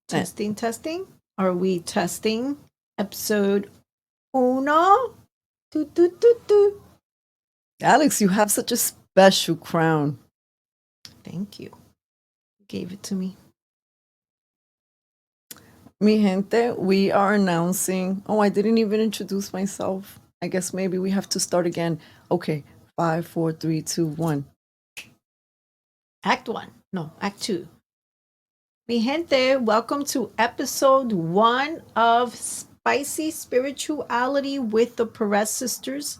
Testing, testing. Are we testing episode uno? Toot, toot, toot, toot. Alex, you have such a special crown. Thank you. You gave it to me. Mi gente, we are announcing. Oh, I didn't even introduce myself. I guess maybe we have to start again. Okay, 5, 4, 3, 2, 1. Act 1. No, Act 2. Mi gente, welcome to episode 1 of Spicy Spirituality with the PEREZ sisters.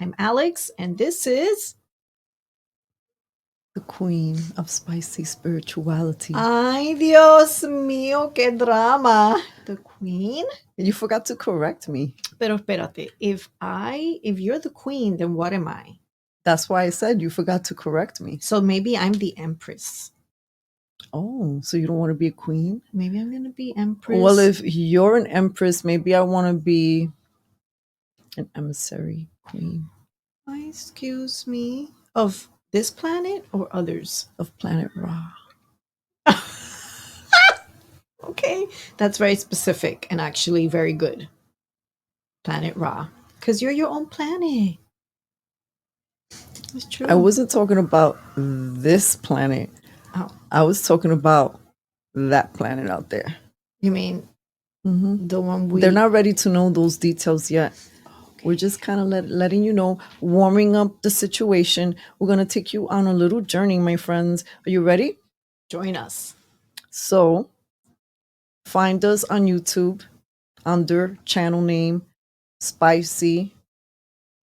I'm Alex, and this is The queen of spicy spirituality. Ay, Dios mío, qué drama. The queen? You forgot to correct me. Pero espérate, if you're the queen, then what am I? That's why I said you forgot to correct me. So maybe I'm the empress. Oh, so you don't want to be a queen? Maybe I'm going to be empress. Well, if you're an empress, maybe I want to be an emissary queen. Excuse me. Of this planet or others? Of planet Ra. Okay, that's very specific and actually very good. Planet Ra. Because you're your own planet. It's true. I wasn't talking about this planet. Oh. I was talking about that planet out there. You mean the one They're not ready to know those details yet. Okay. We're just kind of letting you know, warming up the situation. We're going to take you on a little journey, my friends. Are you ready? Join us. So, find us on YouTube under channel name Spicy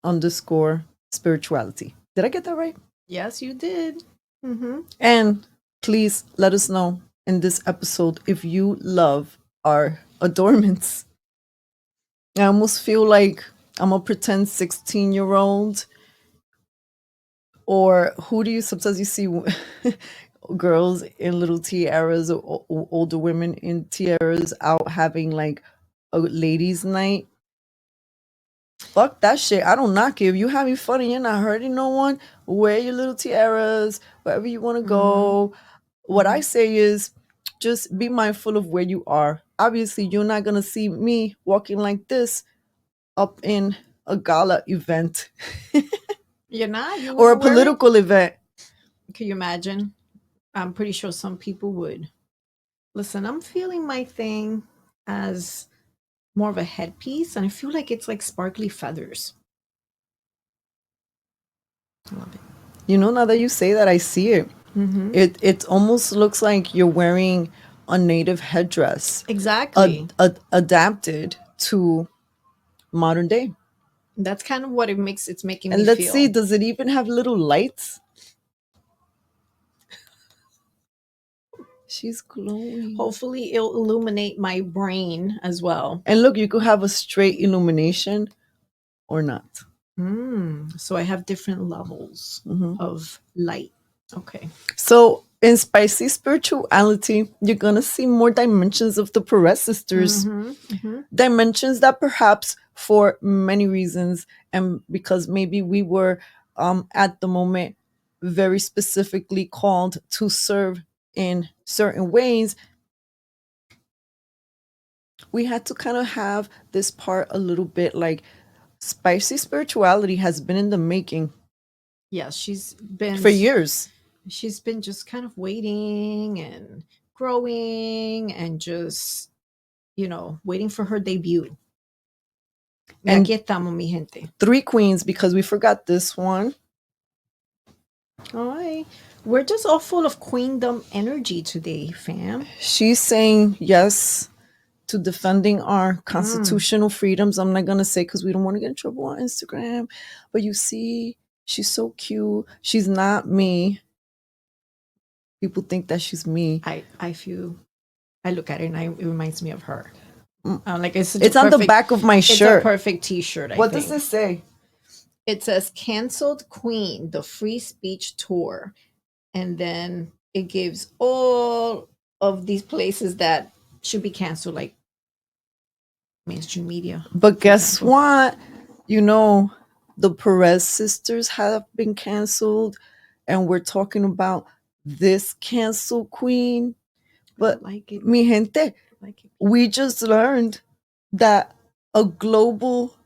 _spirituality. Did I get that right? Yes, you did. And please let us know in this episode if you love our adornments. I almost feel like I'm a pretend 16-year-old. Or who do you sometimes you see girls in little tiaras or older women in tiaras out having like a ladies' night? Fuck that shit. I don't knock it. If you having fun and you're not hurting no one, wear your little tiaras wherever you want to go. What I say is just be mindful of where you are. Obviously, you're not going to see me walking like this up in a gala event. You're not? Or a political event. Can you imagine? I'm pretty sure some people would. Listen, I'm feeling my thing as more of a headpiece, and I feel like it's like sparkly feathers. I love it. You know, now that you say that, I see it. It almost looks like you're wearing a native headdress. Exactly. Adapted to modern day. That's kind of what it's making me feel. And let's see, feel. does it even have little lights? She's glowing. Hopefully it'll illuminate my brain as well. And look, you could have a straight illumination or not. So I have different levels of light. Okay. So in Spicy Spirituality, you're going to see more dimensions of the PEREZ sisters. Dimensions that perhaps for many reasons, and because maybe we were at the moment very specifically called to serve in certain ways, we had to kind of have this part a little bit like Spicy Spirituality has been in the making. Yes, she's been for years. She's been just kind of waiting and growing and just, waiting for her debut. And aquí estamos, mi gente. 3 queens, because we forgot this one. All right. We're just all full of queendom energy today, fam. She's saying yes to defending our constitutional freedoms. I'm not going to say because we don't want to get in trouble on Instagram. But you see, she's so cute. She's not me. People think that she's me. I look at it and it reminds me of her. Like it's on the back of my shirt. It's a perfect t-shirt. What does this say? It says "Canceled Queen, the Free Speech Tour." And then it gives all of these places that should be canceled, like mainstream media. But guess what? The PEREZ sisters have been canceled. And we're talking about this cancel queen. But like it. mi gente, Like it. we just learned that a global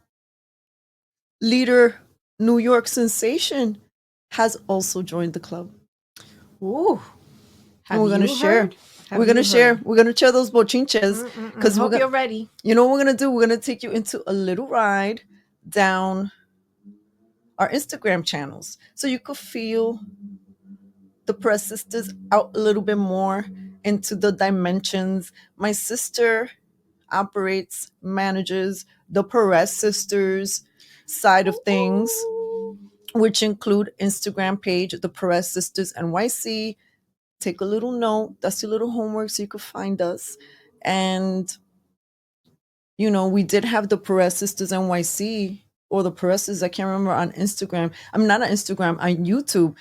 leader, New York sensation, has also joined the club. Ooh. And Have we're gonna you share. heard? Have you heard? We're gonna share those bochinches because we're Hope gonna. you're ready. You know what we're gonna do? We're gonna take you into a little ride down our Instagram channels, so you could feel the Perez sisters out a little bit more into the dimensions. My sister operates, manages the Perez sisters side of things, Ooh. which include Instagram page, the Perez Sisters NYC. Take a little note. That's your little homework so you could find us. And, you know, we did have the Perez Sisters NYC or the Perez Sisters, I can't remember, on Instagram. I'm not on Instagram, on YouTube.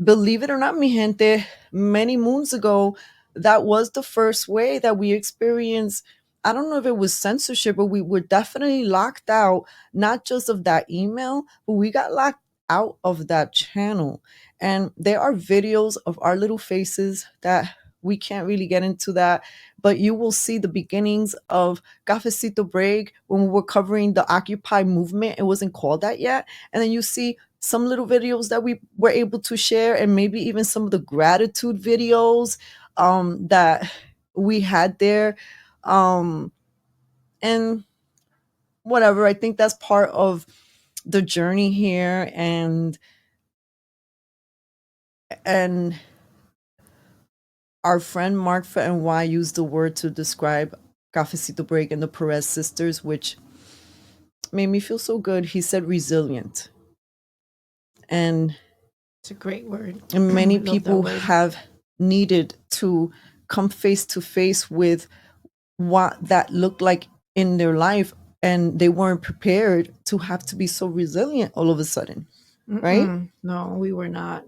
Believe it or not, mi gente, many moons ago, that was the first way that we experienced. I don't know if it was censorship, but we were definitely locked out, not just of that email, but we got locked out of that channel. And there are videos of our little faces that we can't really get into that, but you will see the beginnings of Cafecito Break when we were covering the Occupy movement. It wasn't called that yet. And then you see some little videos that we were able to share, and maybe even some of the gratitude videos that we had there. And whatever, I think that's part of the journey here. And our friend Mark for NY used the word to describe Cafecito Break and the Perez sisters, which made me feel so good. He said resilient. And It's a great word. And many Love that people word. have needed to come face to face with what that looked like in their life, and they weren't prepared to have to be so resilient all of a sudden, right? No, we were not.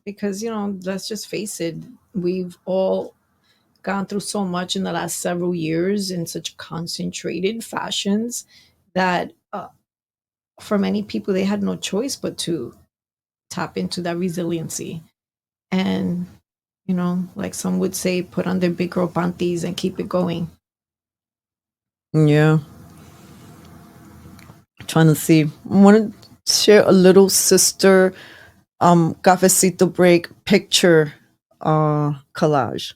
Because, let's just face it, we've all gone through so much in the last several years in such concentrated fashions that for many people, they had no choice but to tap into that resiliency. And, like some would say, put on their big girl panties and keep it going. Yeah. Trying to see. I want to share a little sister cafecito break picture collage.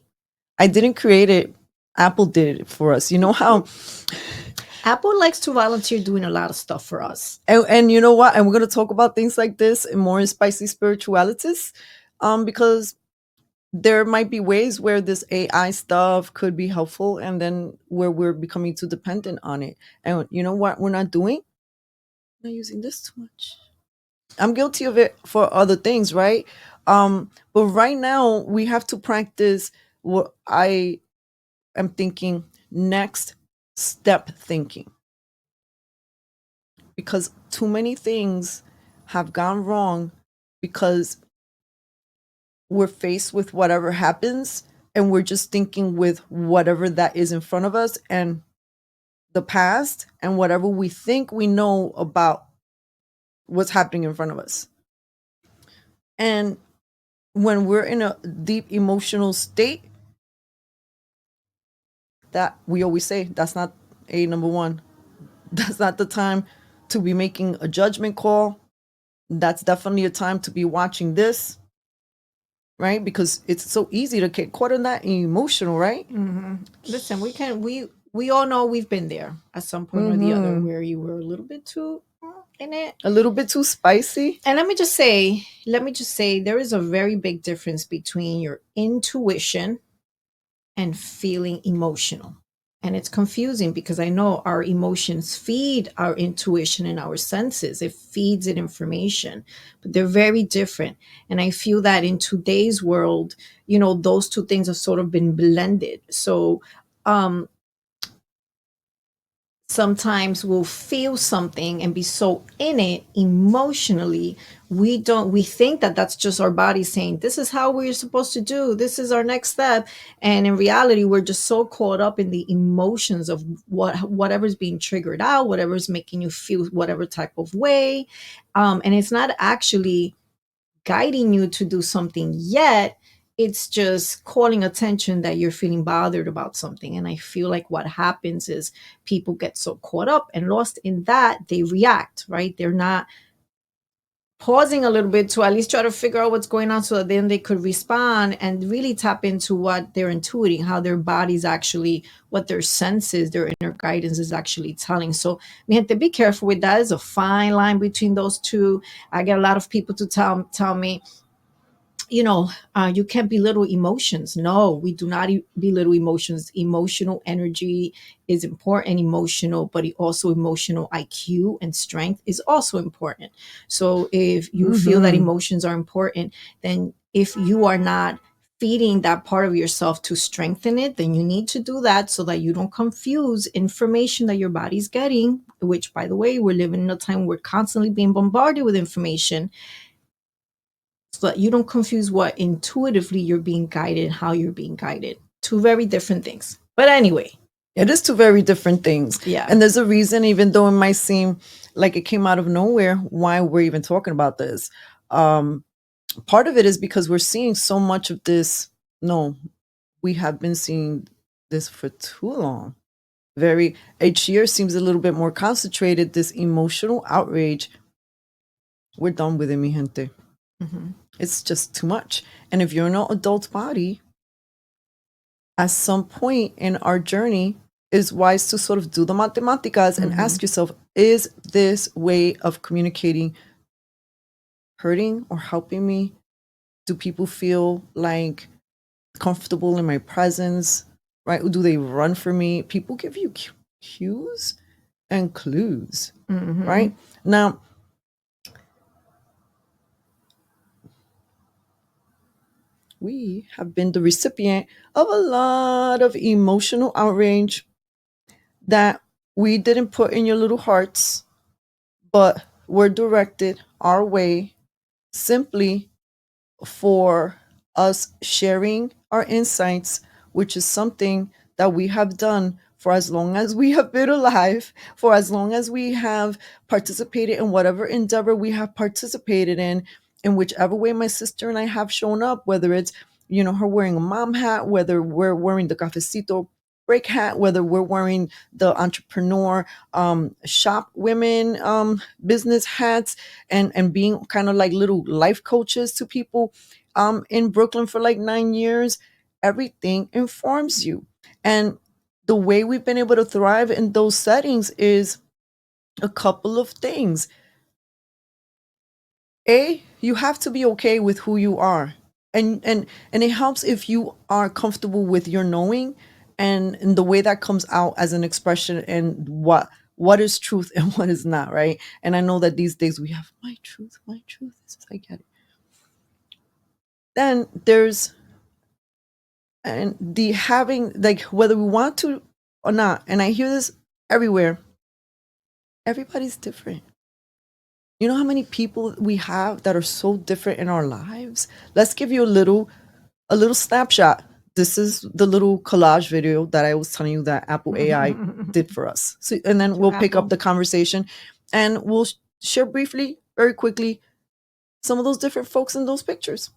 I didn't create it. Apple did it for us. You know how Apple likes to volunteer doing a lot of stuff for us. and you know what? And we're gonna talk about things like this and more in spicy spiritualities. Because there might be ways where this AI stuff could be helpful, and then where we're becoming too dependent on it. And you know what we're not doing? We're not using this too much. I'm guilty of it for other things, right? But right now we have to practice what I am thinking next step thinking. Because too many things have gone wrong because we're faced with whatever happens and we're just thinking with whatever that is in front of us and the past and whatever we think we know about what's happening in front of us. And when we're in a deep emotional state, that we always say that's not a number one. That's not the time to be making a judgment call. That's definitely a time to be watching this, right? Because it's so easy to get caught in that emotional, right? Listen, we all know we've been there at some point or the other where you were a little bit too in it. A little bit too spicy. And let me just say, there is a very big difference between your intuition and feeling emotional. And it's confusing because I know our emotions feed our intuition and our senses. It feeds it information, but they're very different. And I feel that in today's world, those two things have sort of been blended. So, sometimes we'll feel something and be so in it emotionally, we think that that's just our body saying this is how we're supposed to do, this is our next step. And in reality, we're just so caught up in the emotions of whatever's being triggered out, whatever's making you feel whatever type of way, and it's not actually guiding you to do something yet. it's just calling attention that you're feeling bothered about something. And I feel like what happens is people get so caught up and lost in that they react, right? They're not pausing a little bit to at least try to figure out what's going on so that then they could respond and really tap into what they're intuiting, how their body's actually, what their senses, their inner guidance is actually telling. So we have to be careful with that. There's a fine line between those two. I get a lot of people to tell me, you can't belittle emotions. No, we do not belittle emotions. Emotional energy is important, emotional, but also emotional IQ and strength is also important. So if you feel that emotions are important, then if you are not feeding that part of yourself to strengthen it, then you need to do that so that you don't confuse information that your body's getting, which, by the way, we're living in a time where we're constantly being bombarded with information, so that you don't confuse what intuitively you're being guided, how you're being guided. Two very different things. But anyway, It is two very different things. yeah. And there's a reason, even though it might seem like it came out of nowhere, why we're even talking about this. Part of it is because we're seeing so much of this. No, we have been seeing this for too long. Each year seems a little bit more concentrated. This emotional outrage. We're done with it, mi gente. It's just too much. And if you're in an adult body, at some point in our journey, it's wise to sort of do the matemáticas and ask yourself, is this way of communicating hurting or helping me? Do people feel like comfortable in my presence, right? Do they run for me? People give you cues and clues, right? Now, we have been the recipient of a lot of emotional outrage that we didn't put in your little hearts, but were directed our way simply for us sharing our insights, which is something that we have done for as long as we have been alive, for as long as we have participated in whatever endeavor we have participated in whichever way my sister and I have shown up, whether it's, her wearing a mom hat, whether we're wearing the cafecito break hat, whether we're wearing the entrepreneur shop women business hats, and being kind of like little life coaches to people in Brooklyn for like 9 years. Everything informs you. And the way we've been able to thrive in those settings is a couple of things. You have to be okay with who you are. And it helps if you are comfortable with your knowing and the way that comes out as an expression, and what is truth and what is not, right? And I know that these days we have my truth. I get it. Then there's and the having, like, whether we want to or not, and I hear this everywhere, everybody's different. You know how many people we have that are so different in our lives? Let's give you a little snapshot. This is the little collage video that I was telling you that Apple AI did for us. So, and then we'll pick up the conversation and we'll share briefly, very quickly, some of those different folks in those pictures.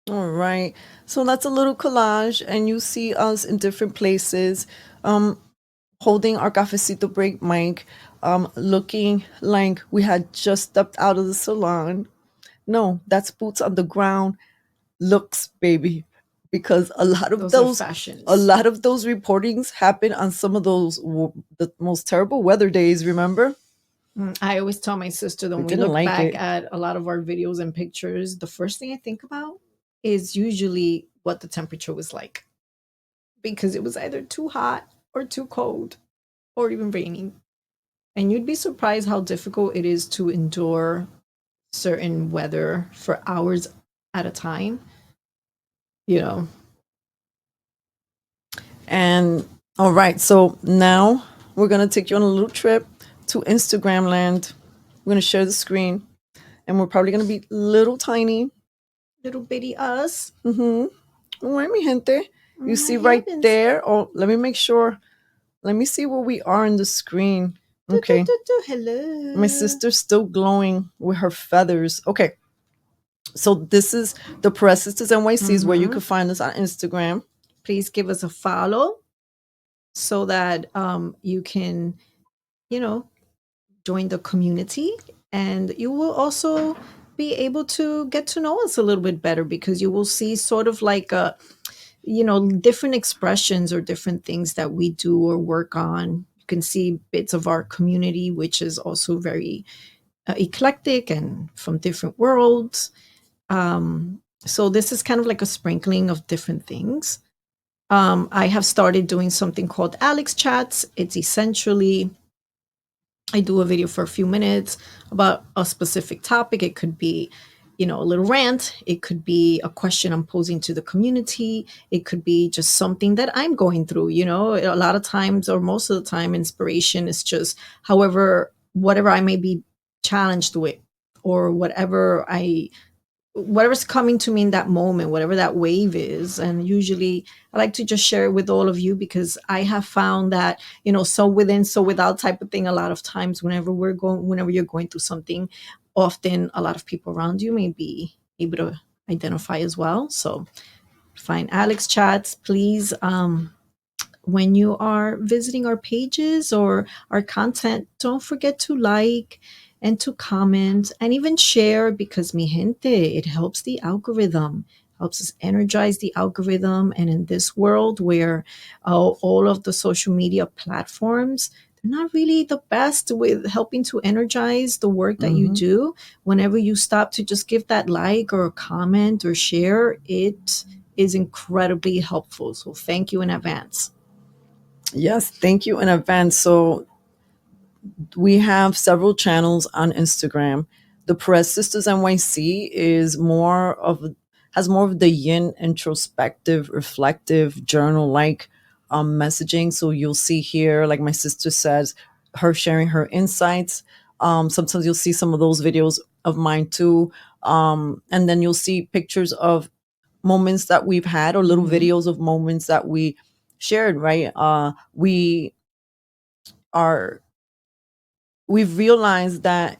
All right. So that's a little collage, and you see us in different places, holding our cafecito break mic, looking like we had just stepped out of the salon. No, that's boots on the ground looks, baby. because Those are fashions. a lot of those reportings happen on some of those the most terrible weather days. Remember, I always tell my sister that we when we didn't look like back it. at a lot of our videos and pictures, the first thing I think about is usually what the temperature was like, because it was either too hot or too cold or even raining. And you'd be surprised how difficult it is to endure certain weather for hours at a time, you know. And all right, so now we're gonna take you on a little trip to Instagram land. We're gonna share the screen, and we're probably gonna be little tiny. Little bitty us. Mm-hmm. Where mi gente? You Oh my see right heavens. there. Oh, let me make sure. Let me see where we are in the screen. Okay. Hello. My sister's still glowing with her feathers. Okay. So this is the PEREZ Sisters NYCs where you can find us on Instagram. Please give us a follow so that you can, you know, join the community, and you will also be able to get to know us a little bit better, because you will see sort of like a, you know, different expressions or different things that we do or work on. You can see bits of our community, which is also very eclectic and from different worlds. So this is kind of like a sprinkling of different things. I have started doing something called Alex Chats. It's essentially, I do a video for a few minutes about a specific topic. It could be, you know, a little rant. It could be a question I'm posing to the community. It could be just something that I'm going through. You know, a lot of times, or most of the time, inspiration is just however, whatever I may be challenged with, or whatever's coming to me in that moment, whatever that wave is. And usually I like to just share it with all of you, because I have found that, you know, so within, so without type of thing, a lot of times whenever you're going through something, often a lot of people around you may be able to identify as well. So find Alex Chats, please. When you are visiting our pages or our content, don't forget to like and to comment and even share, because mi gente, it helps the algorithm, helps us energize the algorithm. And in this world where all of the social media platforms, they're not really the best with helping to energize the work that you do. Whenever you stop to just give that like or comment or share, it is incredibly helpful. So thank you in advance. Yes, thank you in advance. So we have several channels on Instagram. The PEREZ Sisters NYC has more of the yin introspective, reflective, journal like messaging. So you'll see here, like my sister says, her sharing her insights. Sometimes you'll see some of those videos of mine too. And then you'll see pictures of moments that we've had, or little videos of moments that we shared, right? Are we've realized that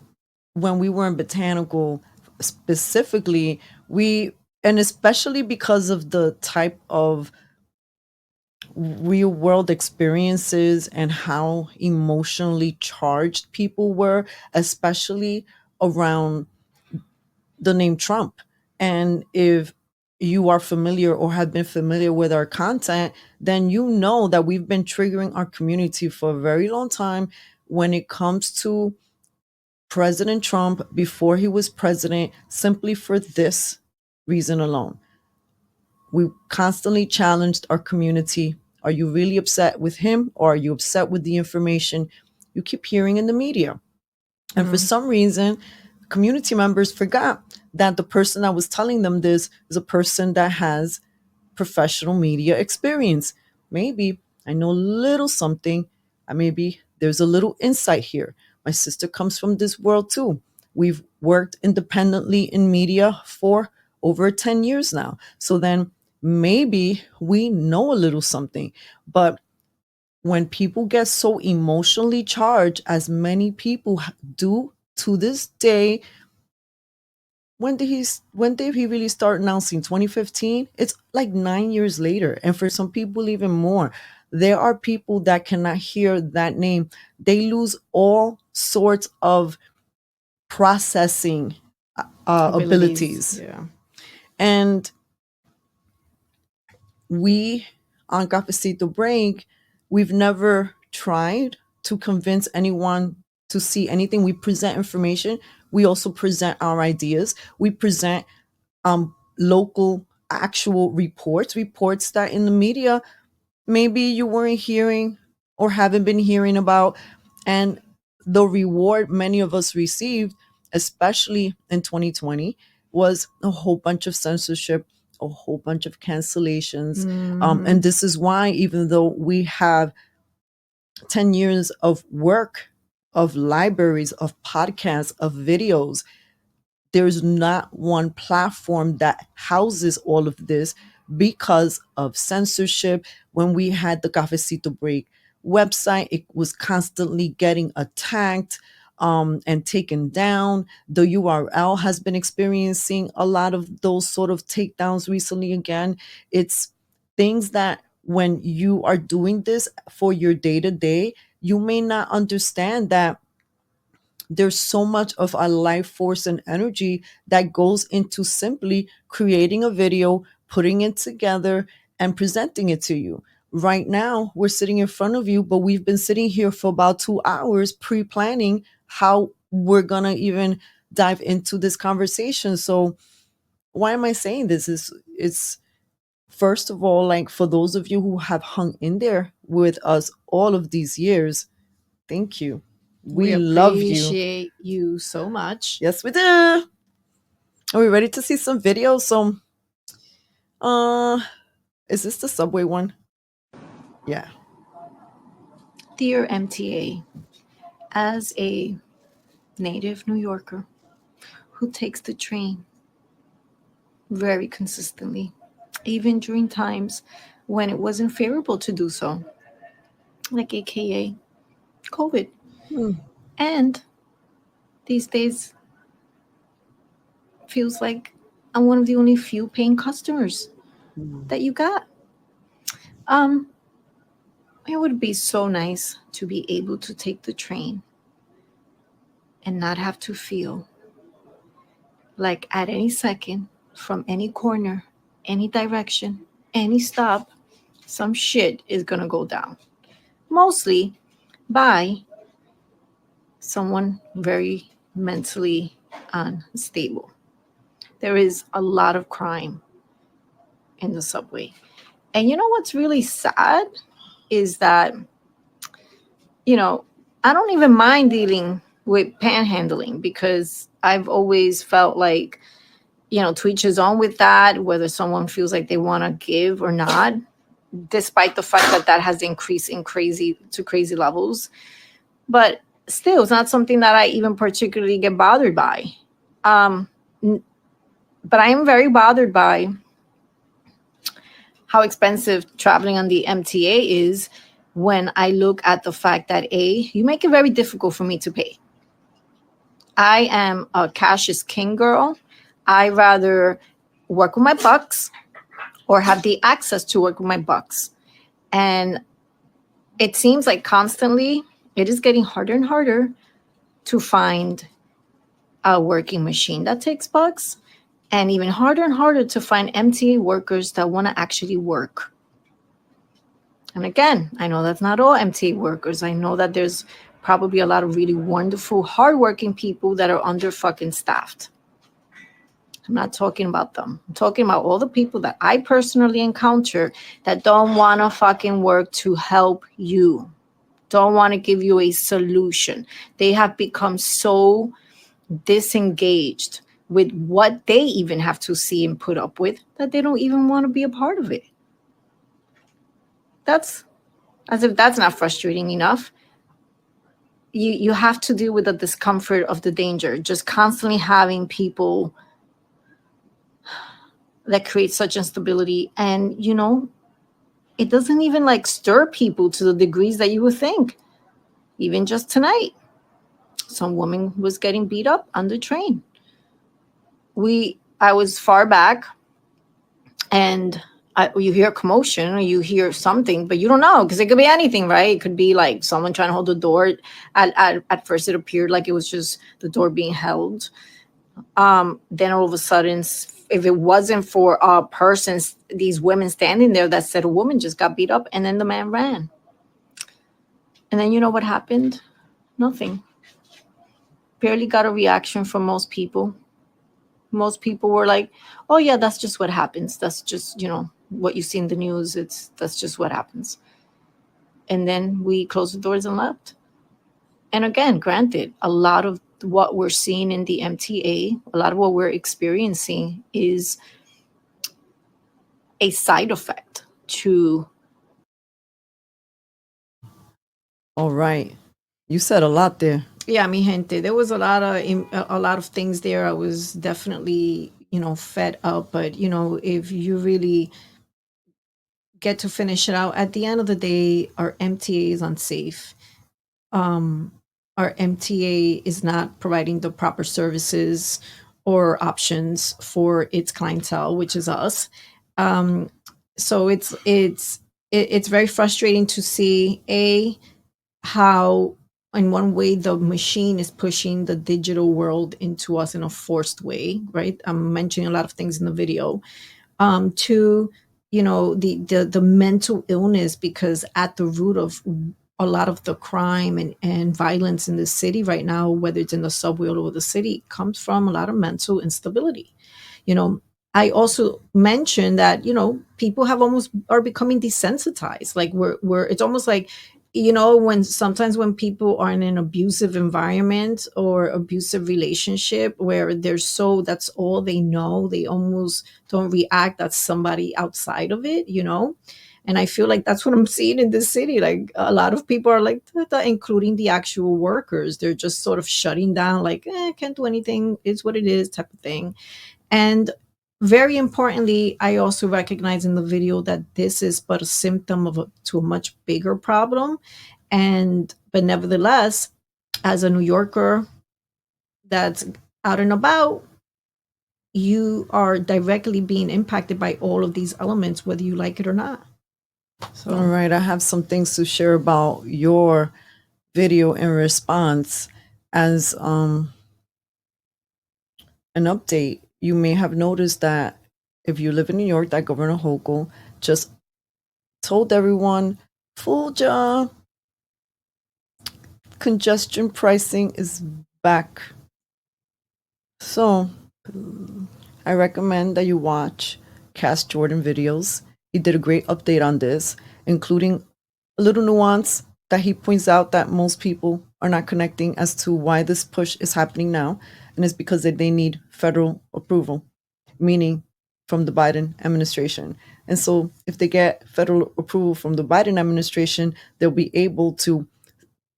when we were in botanical specifically, and especially because of the type of real world experiences and how emotionally charged people were, especially around the name Trump. And if you are familiar or have been familiar with our content, then you know that we've been triggering our community for a very long time when it comes to President Trump before he was president, simply for this reason alone. We constantly challenged our community. Are you really upset with him, or are you upset with the information you keep hearing in the media? And for some reason, community members forgot that the person that was telling them this is a person that has professional media experience. Maybe I know a little something. Maybe there's a little insight here. My sister comes from this world too. We've worked independently in media for over 10 years now. So then maybe we know a little something. But when people get so emotionally charged, as many people do to this day, when did he really start announcing? 2015? It's like 9 years later, and for some people even more. There are people that cannot hear that name. They lose all sorts of processing abilities. Yeah. And we on Cafecito Break, we've never tried to convince anyone to see anything. We present information. We also present our ideas. We present local actual reports that in the media maybe you weren't hearing or haven't been hearing about. And the reward many of us received, especially in 2020, was a whole bunch of censorship, a whole bunch of cancellations. And this is why, even though we have 10 years of work, of libraries, of podcasts, of videos, there's not one platform that houses all of this because of censorship. When we had the Cafecito Break website, it was constantly getting attacked and taken down. The URL has been experiencing a lot of those sort of takedowns recently. Again, it's things that when you are doing this for your day to day, you may not understand that there's so much of our life force and energy that goes into simply creating a video, putting it together, and presenting it to you. Right now, we're sitting in front of you, but we've been sitting here for about 2 hours pre-planning how we're going to even dive into this conversation. So why am I saying this? It's first of all, like, for those of you who have hung in there with us all of these years, thank you. We We love you. appreciate you so much. Yes, we do. Are we ready to see some videos? So, is this the subway one? Yeah. Dear MTA, as a native New Yorker who takes the train very consistently, even during times when it wasn't favorable to do so, like AKA COVID. And these days feels like I'm one of the only few paying customers that you got. It would be so nice to be able to take the train and not have to feel like at any second, from any corner, any direction, any stop, some shit is gonna go down. Mostly by someone very mentally unstable. There is a lot of crime in the subway. And you know what's really sad is that, I don't even mind dealing with panhandling because I've always felt like, to each his own with that, whether someone feels like they want to give or not, despite the fact that that has increased in crazy levels. But still, it's not something that I even particularly get bothered by. Um, but I am very bothered by how expensive traveling on the MTA is when I look at the fact that you make it very difficult for me to pay. I am a cash is king girl. I rather work with my bucks or have the access to work with my bucks. And it seems like constantly it is getting harder and harder to find a working machine that takes bucks, and even harder and harder to find MTA workers that want to actually work. And again, I know that's not all MTA workers. I know that there's probably a lot of really wonderful, hardworking people that are under fucking staffed. I'm not talking about them. I'm talking about all the people that I personally encounter that don't want to fucking work to help you, don't want to give you a solution. They have become so disengaged with what they even have to see and put up with that they don't even want to be a part of it. That's as if that's not frustrating enough. You have to deal with the discomfort of the danger, just constantly having people that create such instability. And it doesn't even like stir people to the degrees that you would think. Even just tonight, some woman was getting beat up on the train. I was far back, and you hear commotion or you hear something, but you don't know because it could be anything, right? It could be like someone trying to hold the door. At first, it appeared like it was just the door being held. Then all of a sudden, if it wasn't for persons, these women standing there that said a woman just got beat up, and then the man ran. And then you know what happened? Nothing. Barely got a reaction from most people. Most people were like, "Oh yeah, that's just what happens. That's just, what you see in the news. That's just what happens." And then we closed the doors and left. And again, granted, a lot of what we're seeing in the MTA, a lot of what we're experiencing is a side effect to. All right. You said a lot there. Yeah, mi gente, there was a lot of things there. I was definitely, fed up, but if you really get to finish it out, at the end of the day, our MTA is unsafe. um, our MTA is not providing the proper services or options for its clientele, which is us. Um, so it's very frustrating to see how in one way the machine is pushing the digital world into us in a forced way, right? I'm mentioning a lot of things in the video. To the mental illness, because at the root of a lot of the crime and violence in the city right now, whether it's in the subway or the city, comes from a lot of mental instability. you know I also mentioned that people have almost are becoming desensitized. Like we're it's almost like, when sometimes when people are in an abusive environment or abusive relationship where they're so that's all they know, they almost don't react as somebody outside of it. And I feel like that's what I'm seeing in this city. Like a lot of people are like, including the actual workers, they're just sort of shutting down, like, can't do anything, it's what it is type of thing. And very importantly, I also recognize in the video that this is but a symptom to a much bigger problem. But nevertheless, as a New Yorker that's out and about, you are directly being impacted by all of these elements, whether you like it or not. So, All right. I have some things to share about your video in response. As an update, you may have noticed that if you live in New York, that Governor Hochul just told everyone, fooled ya, congestion pricing is back. So I recommend that you watch Cass Jordan videos. He did a great update on this, including a little nuance that he points out that most people are not connecting as to why this push is happening now. And it's because they need federal approval, meaning from the Biden administration. And so if they get federal approval from the Biden administration, they'll be able to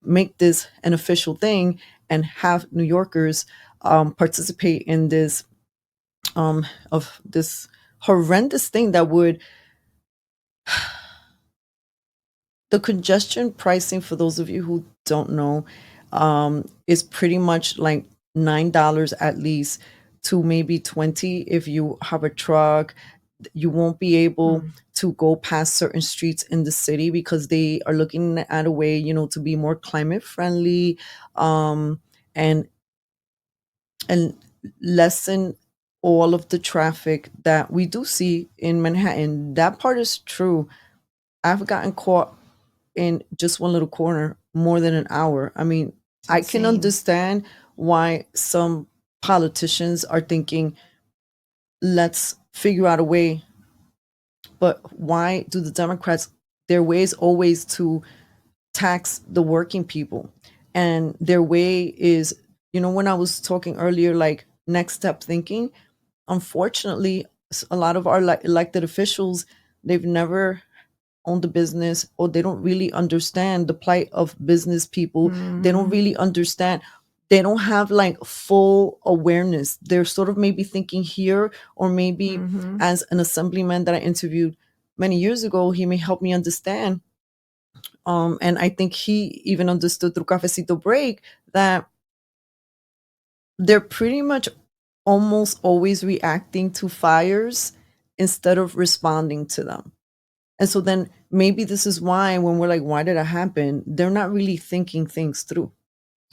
make this an official thing and have New Yorkers participate in this of this horrendous thing that would the congestion pricing, for those of you who don't know, is pretty much like $9 at least to maybe 20 if you have a truck. You won't be able to go past certain streets in the city because they are looking at a way, to be more climate friendly, and lessen all of the traffic that we do see in Manhattan. That part is true. I've gotten caught in just one little corner more than an hour. I mean, I can understand why some politicians are thinking, let's figure out a way. But why do the Democrats, their way is always to tax the working people? And their way is, when I was talking earlier, like next step thinking, unfortunately, a lot of our elected officials, they've never owned a business, or they don't really understand the plight of business people. They don't really understand. They don't have like full awareness. They're sort of maybe thinking here, or maybe as an assemblyman that I interviewed many years ago, he may help me understand. And I think he even understood through Cafecito Break that they're pretty much almost always reacting to fires instead of responding to them. And so then maybe this is why when we're like, why did it happen? They're not really thinking things through.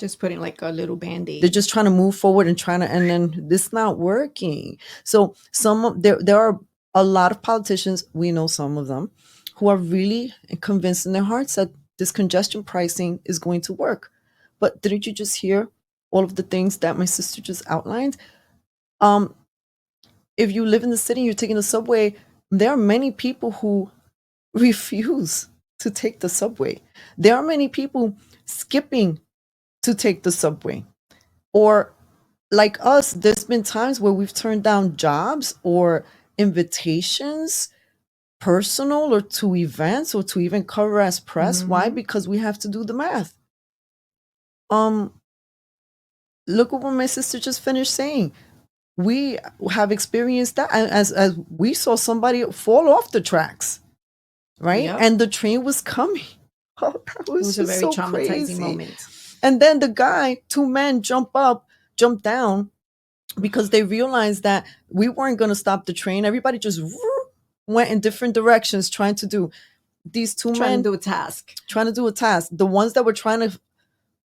Just putting like a little They're band-aid. just trying to move forward and and then this not working. So there are a lot of politicians, we know some of them, who are really convinced in their hearts that this congestion pricing is going to work. But didn't you just hear all of the things that my sister just outlined? Um, if you live in the city, you're taking the subway, there are many people who refuse to take the subway. There are many people skipping to take the subway. Or like us, there's been times where we've turned down jobs or invitations, personal or to events or to even cover as press. Why? Mm-hmm. Because we have to do the math. Um, Look at what my sister just finished saying. We have experienced that as we saw somebody fall off the tracks, right? Yep. And the train was coming. Oh, that It was was a just very so traumatizing crazy. moment. And then the guy, two men jump down because they realized that we weren't going to stop the train. Everybody just went in different directions trying to do these two Trying to men do a task. trying to do a task. The ones that were trying to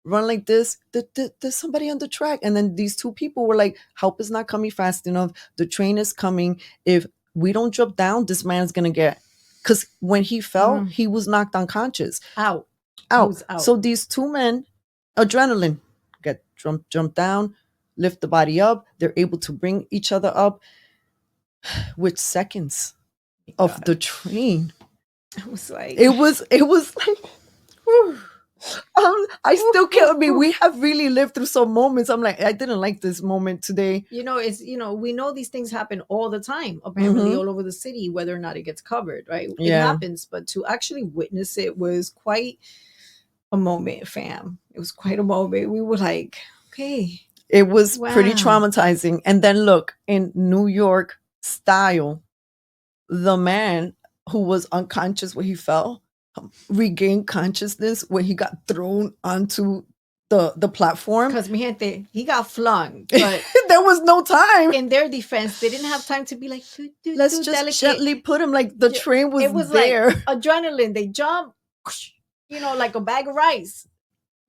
run like this, there's somebody on the track. And then these two people were like, help is not coming fast enough. The train is coming. If we don't jump down, this man's going to get, because when he fell, he was knocked unconscious. Out. He Out. was out. So these two men, adrenaline, get jump down, lift the body up. They're able to bring each other up with seconds of the train. I was like, It was like, whew. I still can't. I mean, we have really lived through some moments. I'm like, I didn't like this moment today. it's we know these things happen all the time, apparently Mhm. all over the city, whether or not it gets covered, right? It Yeah. happens, but to actually witness it was quite a moment, fam. It was quite a moment. We were like, okay. It was pretty Wow. traumatizing. And then look, in New York style, the man who was unconscious when he fell regained consciousness when he got thrown onto the platform. Because mi gente, he got flung, but There was no time. in their defense, they didn't have time to be like, Let's just delicate. gently put him, like the train was It was there. like adrenaline. They jump, like a bag of rice.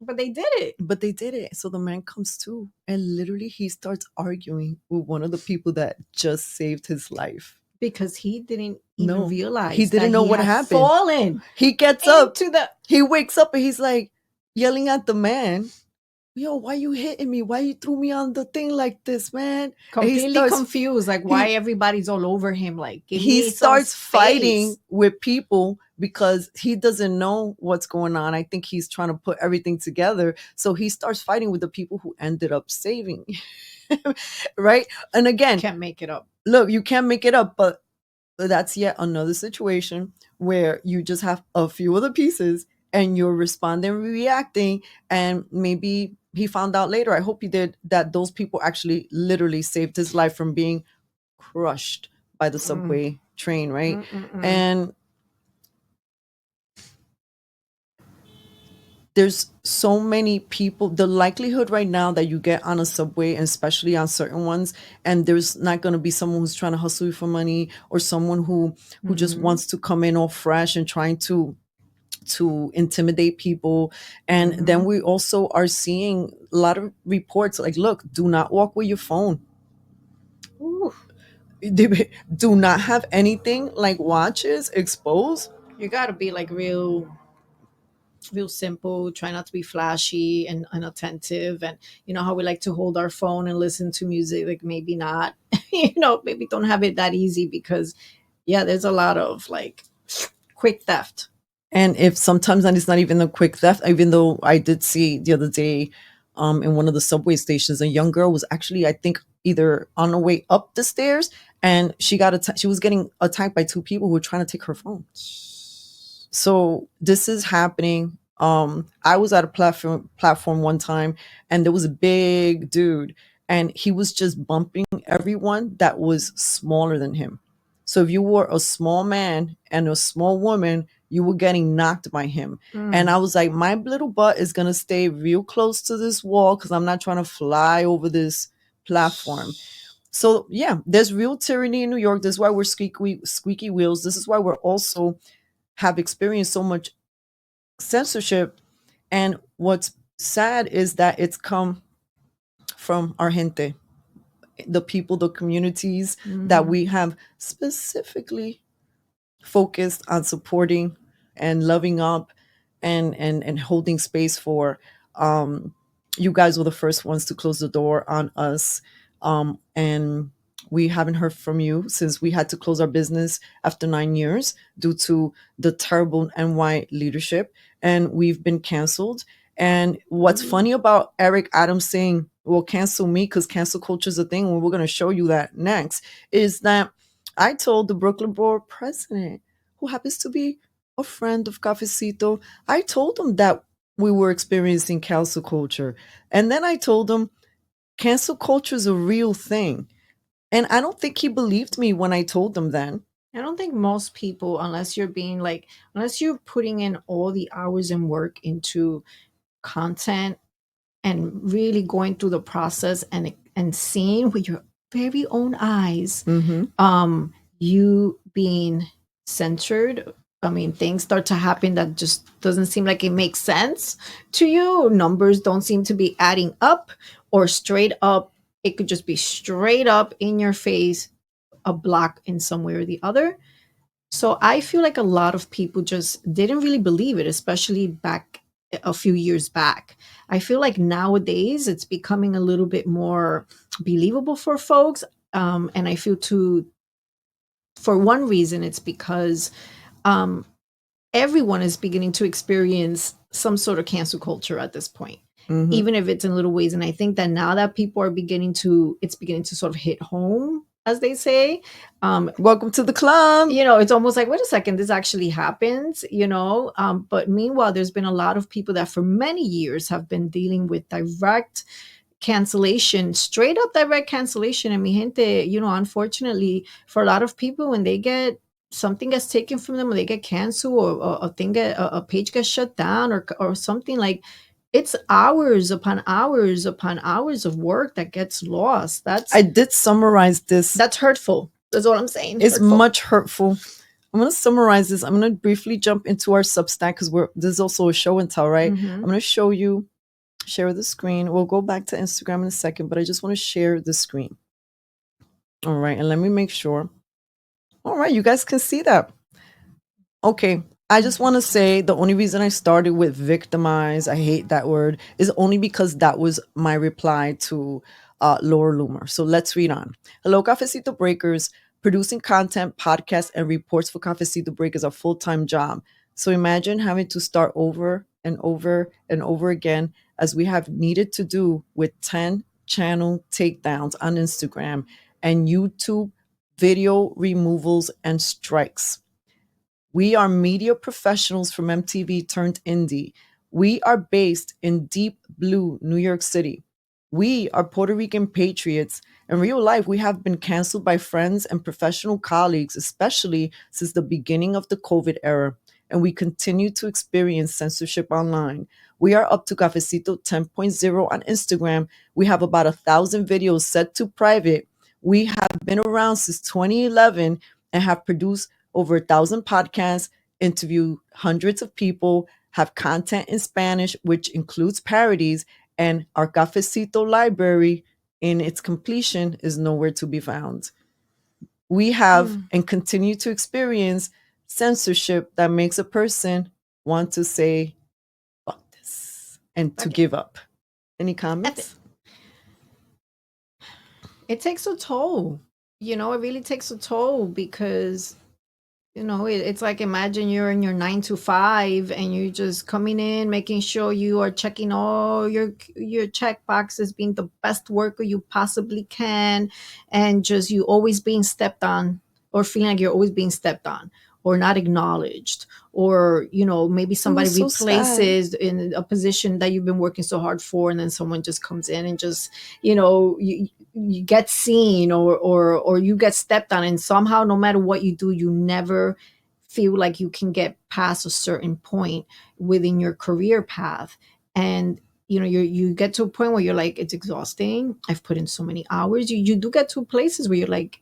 But they did it. But they did it. So the man comes to, and literally he starts arguing with one of the people that just saved his life. Because he didn't even realize he didn't that know he what had happened. fallen. He gets up, into the. he wakes up, and he's like yelling at the man, yo, why you hitting me? Why you threw me on the thing like this, man? Completely confused, like why everybody's all over him. Like, he starts fighting with people because he doesn't know what's going on. I think he's trying to put everything together. So he starts fighting with the people who ended up saving. Right? And again, Can't make it up. Look, you can't make it up, but that's yet another situation where you just have a few of the pieces and you're responding, reacting, and maybe he found out later, I hope he did, that those people actually literally saved his life from being crushed by the subway train, right? And there's so many people, the likelihood right now that you get on a subway, and especially on certain ones, and there's not going to be someone who's trying to hustle you for money, or someone who just wants to come in all fresh and trying to intimidate people. And then we also are seeing a lot of reports like, look, do not walk with your phone. Ooh. Do not have anything like watches exposed. You gotta be like real simple, try not to be flashy and unattentive. And you know how we like to hold our phone and listen to music, like maybe not, maybe don't have it that easy, because there's a lot of like quick theft. And if sometimes that is not even a quick theft, even though I did see the other day in one of the subway stations, a young girl was actually, I think, either on her way up the stairs, and she was getting attacked by two people who were trying to take her phone. So this is happening. I was at a platform one time, and there was a big dude, and he was just bumping everyone that was smaller than him. So if you were a small man and a small woman, you were getting knocked by him. And I was like, my little butt is going to stay real close to this wall because I'm not trying to fly over this platform. So yeah, there's real tyranny in New York. This is why we're squeaky wheels. This is why we're also have experienced so much censorship. And what's sad is that it's come from our gente, the people, the communities that Mhm. we have specifically focused on supporting and loving up and holding space for. um you guys were the first ones to close the door on us, and we haven't heard from you since we had to close our business after 9 years due to the terrible NY leadership, and we've been canceled. And what's funny about Eric Adams saying, well, cancel me because cancel culture is a thing, and we're going to show you that next, is that I told the Brooklyn board president, who happens to be a friend of Cafecito, I told him that we were experiencing cancel culture. And then I told him cancel culture is a real thing. And I don't think he believed me when I told him then. I don't think most people, unless you're being like, unless you're putting in all the hours and work into content and really going through the process and seeing with your very own eyes, Mm-hmm. you being censored. I mean, things start to happen that just doesn't seem like it makes sense to you. Numbers don't seem to be adding up, or straight up, it could just be straight up in your face, a block in some way or the other. So I feel like a lot of people just didn't really believe it, especially back a few years back. I feel like nowadays it's becoming a little bit more believable for folks. And I feel too, for one reason, it's because um, everyone is beginning to experience some sort of cancel culture at this point, Mm-hmm. even if it's in little ways. And I think that now that people are it's beginning to sort of hit home, as they say. Welcome to the club. It's almost like, wait a second, this actually happens. But meanwhile, there's been a lot of people that for many years have been dealing with direct cancellation, straight up direct cancellation. And mi gente, unfortunately, for a lot of people, when they get something gets taken from them, or they get canceled, or a thing a page gets shut down, or something, like, it's hours upon hours upon hours of work that gets lost. I did summarize this. That's hurtful. That's all I'm saying. It's Hurtful. much hurtful. I'm going to summarize this. I'm going to briefly jump into our Substack because this is also a show and tell, right? Mhm. I'm going to show you, share the screen. We'll go back to Instagram in a second, but I just want to share the screen. All right. And let me make sure. All right. You guys can see that. Okay. I just want to say the only reason I started with victimize, I hate that word, is only because that was my reply to Laura Loomer. So let's read on. Hello, Cafecito Breakers. Producing content, podcasts, and reports for Cafecito Break is a full-time job. So imagine having to start over and over and over again, as we have needed to do with 10 channel takedowns on Instagram and YouTube video removals and strikes. We are media professionals from MTV turned indie. We are based in deep blue New York City. We are Puerto Rican patriots. In real life, we have been canceled by friends and professional colleagues, especially since the beginning of the COVID era, and we continue to experience censorship online. We are up to Cafecito 10.0 on Instagram. We have about 1,000 videos set to private. We have been around since 2011 and have produced over 1,000 podcasts, interview hundreds of people, have content in Spanish, which includes parodies, and our Cafecito library in its completion is nowhere to be found. We have and continue to experience censorship that makes a person want to say, fuck this, and to give up. Any comments? It takes a toll. It really takes a toll because it's like, imagine you're in your 9 to 5 and you're just coming in, making sure you are checking all your check boxes, being the best worker you possibly can, and just you always being stepped on, or feeling like you're always being stepped on, or not acknowledged, or maybe somebody so replaces in a position that you've been working so hard for, and then someone just comes in and just you get seen, or you get stepped on, and somehow, no matter what you do, you never feel like you can get past a certain point within your career path. And you get to a point where you're like, it's exhausting, I've put in so many hours. You do get to places where you're like,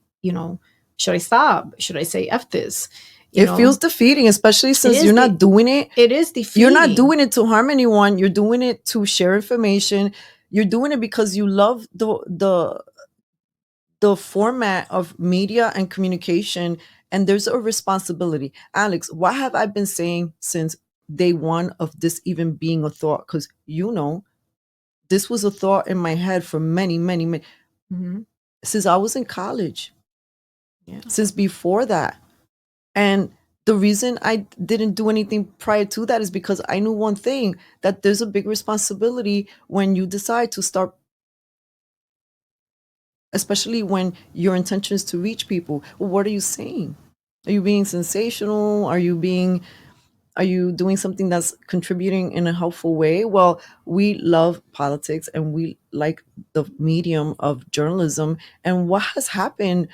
should I stop, should I say F this? You It feels know, defeating, especially it since is you're the not doing it. it is You're not defeating. doing it to harm anyone. You're doing it to share information. You're doing it because you love the format of media and communication, and there's a responsibility. Alex, what have I been saying since day one of this even being a thought? Because this was a thought in my head for many Mhm. since I was in college, Yeah. since before that. And the reason I didn't do anything prior to that is because I knew one thing, that there's a big responsibility when you decide to start, especially when your intention is to reach people. Well, what are you saying? Are you being sensational? Are you doing something that's contributing in a helpful way? Well, we love politics and we like the medium of journalism. And what has happened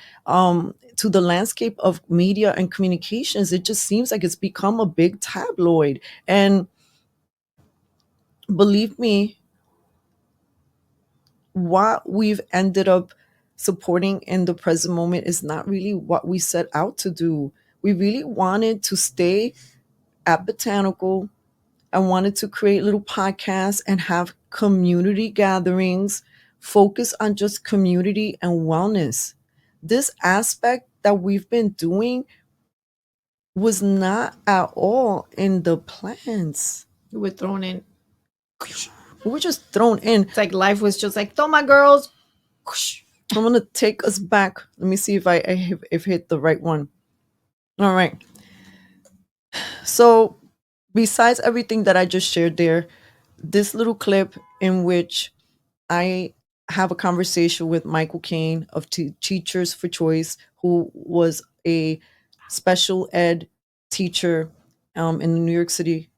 to the landscape of media and communications, it just seems like it's become a big tabloid. And believe me, what we've ended up supporting in the present moment is not really what we set out to do. We really wanted to stay at Botanical. I wanted to create little podcasts and have community gatherings, focus on just community and wellness. This aspect that we've been doing was not at all in the plans. You were thrown in. We were just thrown in. It's like life was just like, "Toma, girls." I'm gonna take us back. Let me see if I if hit the right one. All right. So besides everything that I just shared there, this little clip in which I have a conversation with Michael Kane of Teachers for Choice, who was a special ed teacher in the New York City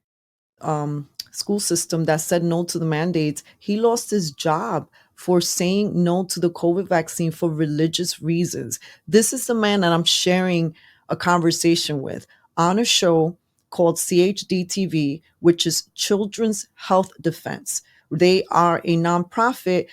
school system that said no to the mandates. He lost his job for saying no to the COVID vaccine for religious reasons. This is the man that I'm sharing a conversation with on a show called CHD TV, which is Children's Health Defense. They are a nonprofit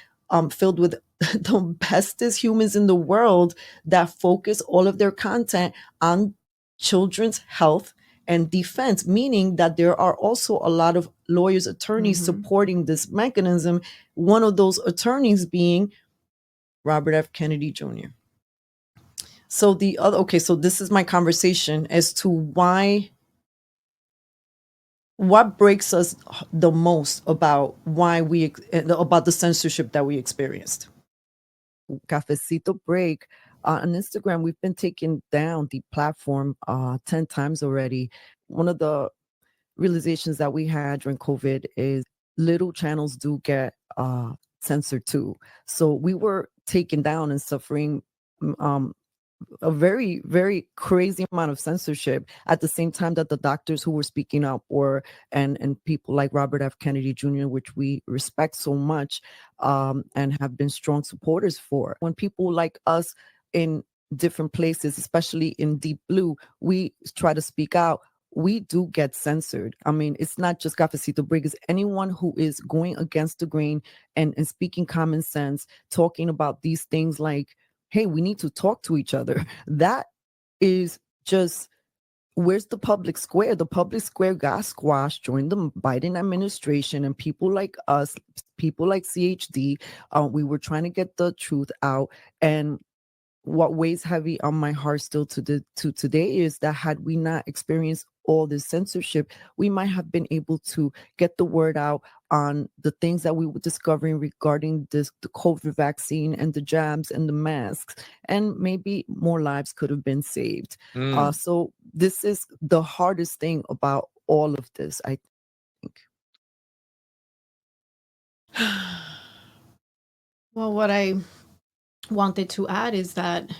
filled with the bestest humans in the world that focus all of their content on children's health and defense, meaning that there are also a lot of lawyers, attorneys Mhm. supporting this mechanism. One of those attorneys being Robert F. Kennedy Jr. So so this is my conversation as to what breaks us the most about about the censorship that we experienced. Cafecito break. On Instagram, we've been taking down the platform 10 times already. One of the realizations that we had during COVID is little channels do get censored too. So we were taken down and suffering a very crazy amount of censorship at the same time that the doctors who were speaking up were and people like Robert F. Kennedy Jr., which we respect so much and have been strong supporters for. When people like us in different places, especially in Deep Blue, we try to speak out, we do get censored. I mean, it's not just Cafecito Brig, it's anyone who is going against the grain and speaking common sense, talking about these things like, hey, we need to talk to each other. That is just, where's the public square? The public square got squashed during the Biden administration, and people like us, people like CHD, we were trying to get the truth out. And what weighs heavy on my heart still to today is that had we not experienced all this censorship, we might have been able to get the word out on the things that we were discovering regarding the COVID vaccine and the jabs and the masks, and maybe more lives could have been saved. So this is the hardest thing about all of this, I think. Well, what I wanted to add is that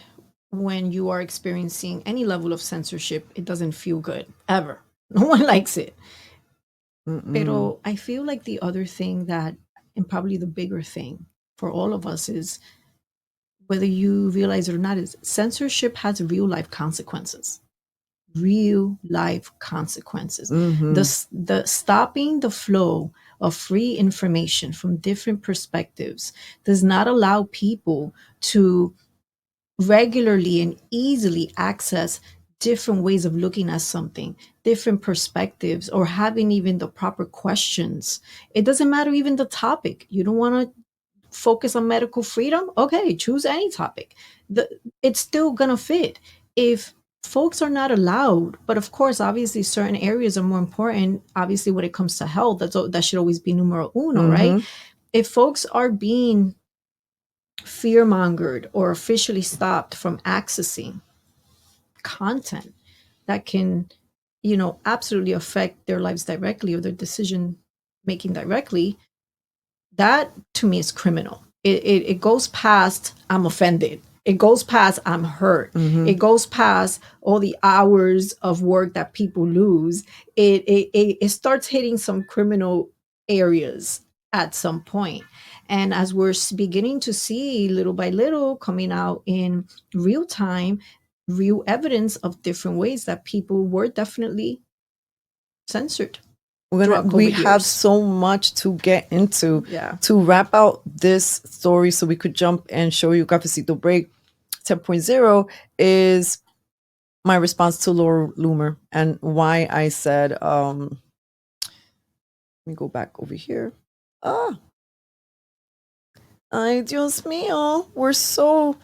when you are experiencing any level of censorship, it doesn't feel good ever. No one likes it. Pero I feel like the other thing that, and probably the bigger thing for all of us, is whether you realize it or not, is censorship has real life consequences. Real life consequences. The stopping the flow of free information from different perspectives does not allow people to regularly and easily access different ways of looking at something, different perspectives, or having even the proper questions. It doesn't matter even the topic. You don't want to focus on medical freedom? Okay, choose any topic. It's still gonna fit. If folks are not allowed, but of course, obviously, certain areas are more important. Obviously, when it comes to health, that should always be numero uno, right? Mm-hmm. If folks are being fear mongered or officially stopped from accessing content that can, absolutely affect their lives directly or their decision making directly, that to me is criminal. It goes past I'm offended. It goes past I'm hurt. Mm-hmm. It goes past all the hours of work that people lose. It starts hitting some criminal areas at some point. And as we're beginning to see little by little coming out in real time, real evidence of different ways that people were definitely censored throughout We COVID have years. so much to get into. Yeah. To wrap out this story so we could jump and show you Cafecito Break 10.0 is my response to Laura Loomer and why I said, let me go back over here. Ay, Dios mío, we're so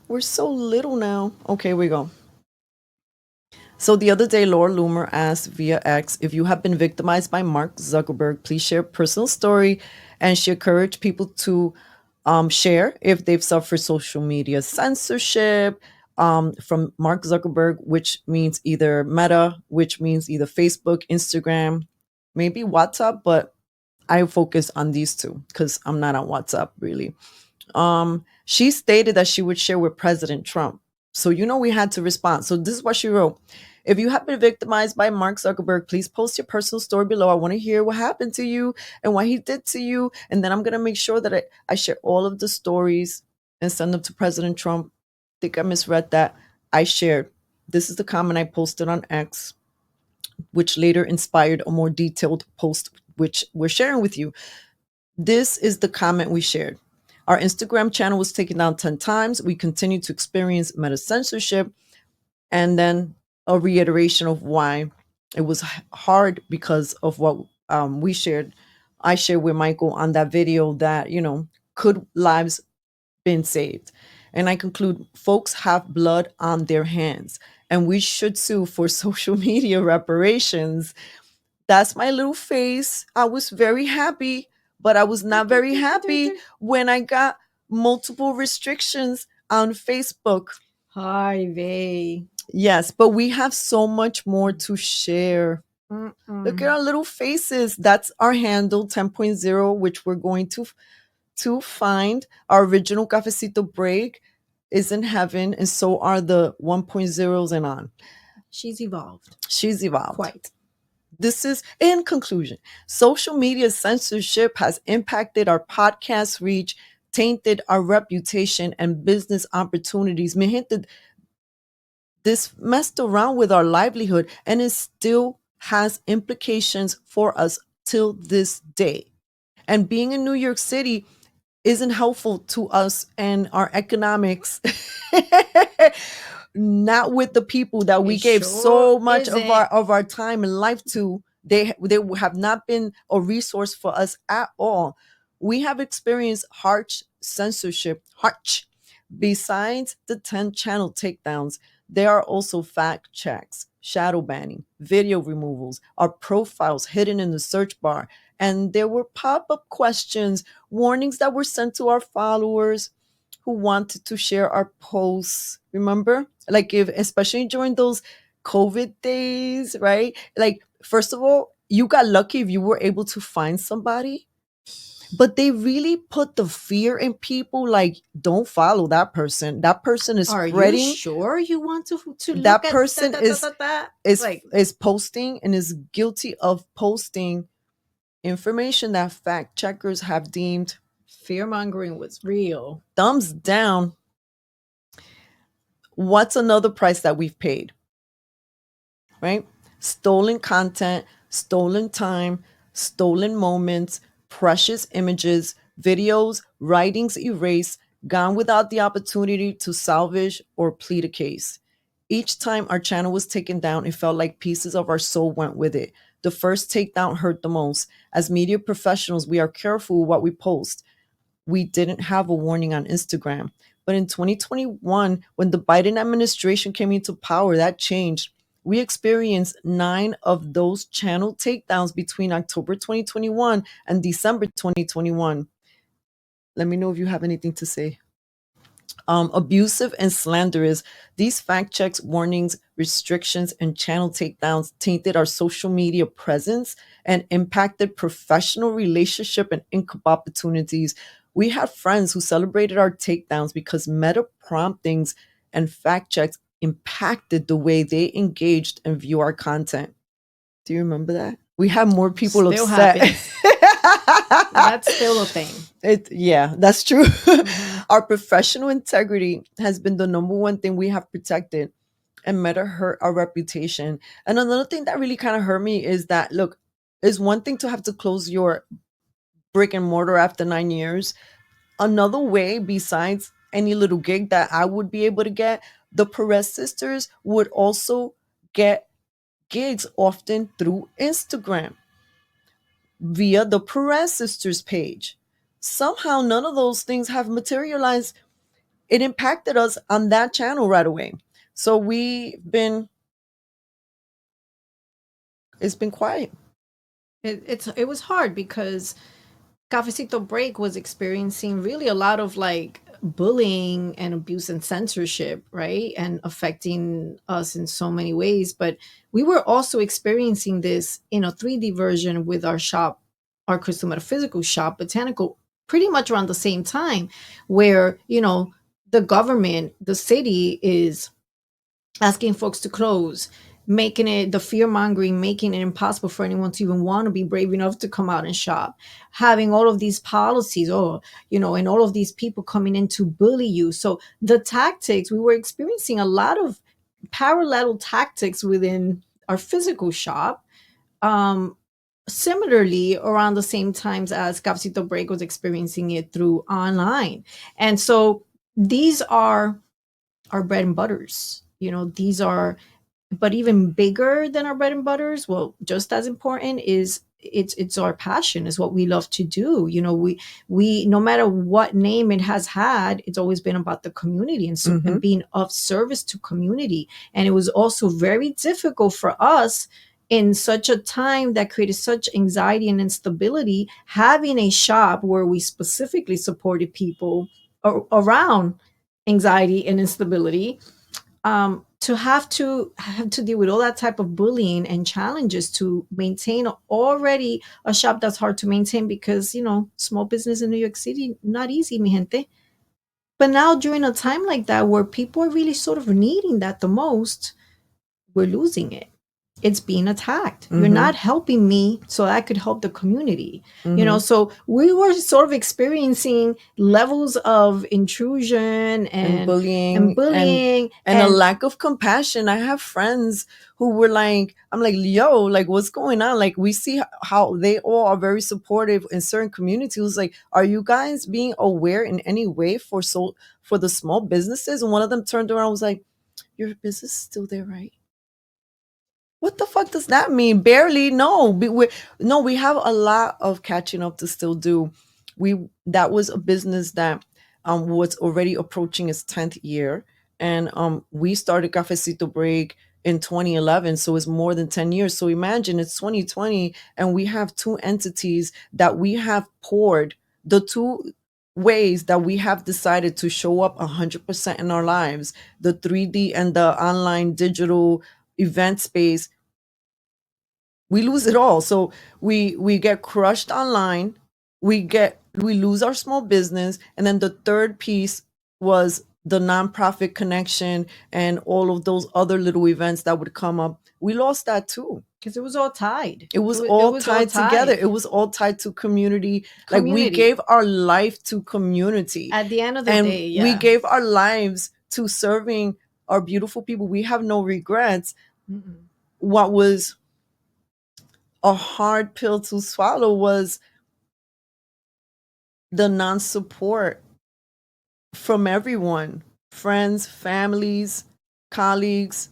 little now. Okay, we go. So the other day, Laura Loomer asked via X, if you have been victimized by Mark Zuckerberg, please share a personal story. And she encouraged people to share if they've suffered social media censorship from Mark Zuckerberg, which means either Meta, which means either Facebook, Instagram, maybe WhatsApp, but I focus on these two because I'm not on WhatsApp really. She stated that she would share with President Trump. So, we had to respond. So, this is what she wrote. If you have been victimized by Mark Zuckerberg, please post your personal story below. I want to hear what happened to you and what he did to you. And then I'm going to make sure that I share all of the stories and send them to President Trump. I think I misread that. I shared. This is the comment I posted on X, which later inspired a more detailed post, which we're sharing with you. This is the comment we shared. Our Instagram channel was taken down 10 times. We continue to experience meta censorship. And then a reiteration of why it was hard because of what we shared. I shared with Michael on that video that, could lives been saved? And I conclude, folks have blood on their hands and we should sue for social media reparations. That's my little face. I was very happy, but I was not very happy when I got multiple restrictions on Facebook. Hi, vey. Yes, but we have so much more to share. Look at our little faces. That's our handle 10.0, which we're going to find. Our original Cafecito Break is in heaven, and so are the 1.0s and on. She's evolved. She's evolved. Quite. This is, in conclusion, social media censorship has impacted our podcast reach, tainted our reputation and business opportunities. Mi gente, this messed around with our livelihood, and it still has implications for us till this day. And being in New York City isn't helpful to us and our economics. Not with the people that we gave so much of our time and life to. They have not been a resource for us at all. We have experienced harsh censorship. Besides the 10 channel takedowns, there are also fact checks, shadow banning, video removals, our profiles hidden in the search bar, and there were pop-up questions, warnings that were sent to our followers who wanted to share our posts. Remember? Like, especially during those COVID days, right? Like, first of all, you got lucky if you were able to find somebody, but they really put the fear in people. Like, don't follow that person. That person is spreading. Are you sure you want to that look person at that? Is posting and is guilty of posting information that fact checkers have deemed fear mongering was real. Thumbs down. What's another price that we've paid? Right? Stolen content, stolen time, stolen moments, precious images, videos, writings erased, gone without the opportunity to salvage or plead a case. Each time our channel was taken down, it felt like pieces of our soul went with it. The first takedown hurt the most. As media professionals, we are careful what we post. We didn't have a warning on Instagram. But in 2021, when the Biden administration came into power, that changed. We experienced 9 of those channel takedowns between October 2021 and December 2021. Let me know if you have anything to say. Abusive and slanderous. These fact checks, warnings, restrictions, and channel takedowns tainted our social media presence and impacted professional relationship and income opportunities. We had friends who celebrated our takedowns because meta promptings and fact checks impacted the way they engaged and view our content. Do you remember that? We had more people Still upset. happens. That's still a thing. Yeah, that's true. Mhm. Our professional integrity has been the number one thing we have protected, and meta hurt our reputation. And another thing that really kind of hurt me is that, look, it's one thing to have to close your brick and mortar after 9 years. Another way, besides any little gig that I would be able to get, the Perez sisters would also get gigs often through Instagram via the Perez sisters page. Somehow, none of those things have materialized. It impacted us on that channel right away. So it's been quiet. It was hard because Cafecito Break was experiencing really a lot of like bullying and abuse and censorship, right? And affecting us in so many ways. But we were also experiencing this in a 3D version with our shop, our crystal metaphysical shop, Botanical, pretty much around the same time, where, the government, the city is asking folks to close, making it the fear mongering, making it impossible for anyone to even want to be brave enough to come out and shop, having all of these policies, and all of these people coming in to bully you. So the tactics, we were experiencing a lot of parallel tactics within our physical shop. Um, Similarly, around the same times as Capsito Break was experiencing it through online. And so these are our bread and butters. These are, but even bigger than our bread and butters, well, just as important is it's our passion, is what we love to do. We no matter what name it has had, it's always been about the community and so Mm-hmm. and being of service to community. And it was also very difficult for us in such a time that created such anxiety and instability, having a shop where we specifically supported people around anxiety and instability, to have to deal with all that type of bullying and challenges to maintain already a shop that's hard to maintain, because small business in New York City, not easy, mi gente. But now during a time like that where people are really sort of needing that the most, we're losing it. It's being attacked. You're Mm-hmm. not helping me so I could help the community. Mm-hmm. So we were sort of experiencing levels of intrusion And and bullying bullying and a lack of compassion. I have friends who were like, I'm like, yo, like, what's going on? Like, we see how they all are very supportive in certain communities. Like, are you guys being aware in any way for the small businesses? And one of them turned around and was like, your business is still there, right? What the fuck does that mean? Barely. No, we have a lot of catching up to still do. That was a business that was already approaching its 10th year, and we started Cafecito Break in 2011, so it's more than 10 years. So imagine it's 2020, and we have two entities that we have poured the two ways that we have decided to show up 100% in our lives, the 3D and the online digital event space. We lose it all. So we get crushed online, we lose our small business, and then the third piece was the nonprofit connection and all of those other little events that would come up. We lost that too. because it was all tied. It was It all was all tied together. tied. It was all tied to community. Like, we Community. gave our life to community, At the end of the and day, we yeah. gave our lives to serving our beautiful people. We have no regrets. Mm-mm. What was a hard pill to swallow was the non-support from everyone, friends, families. colleagues,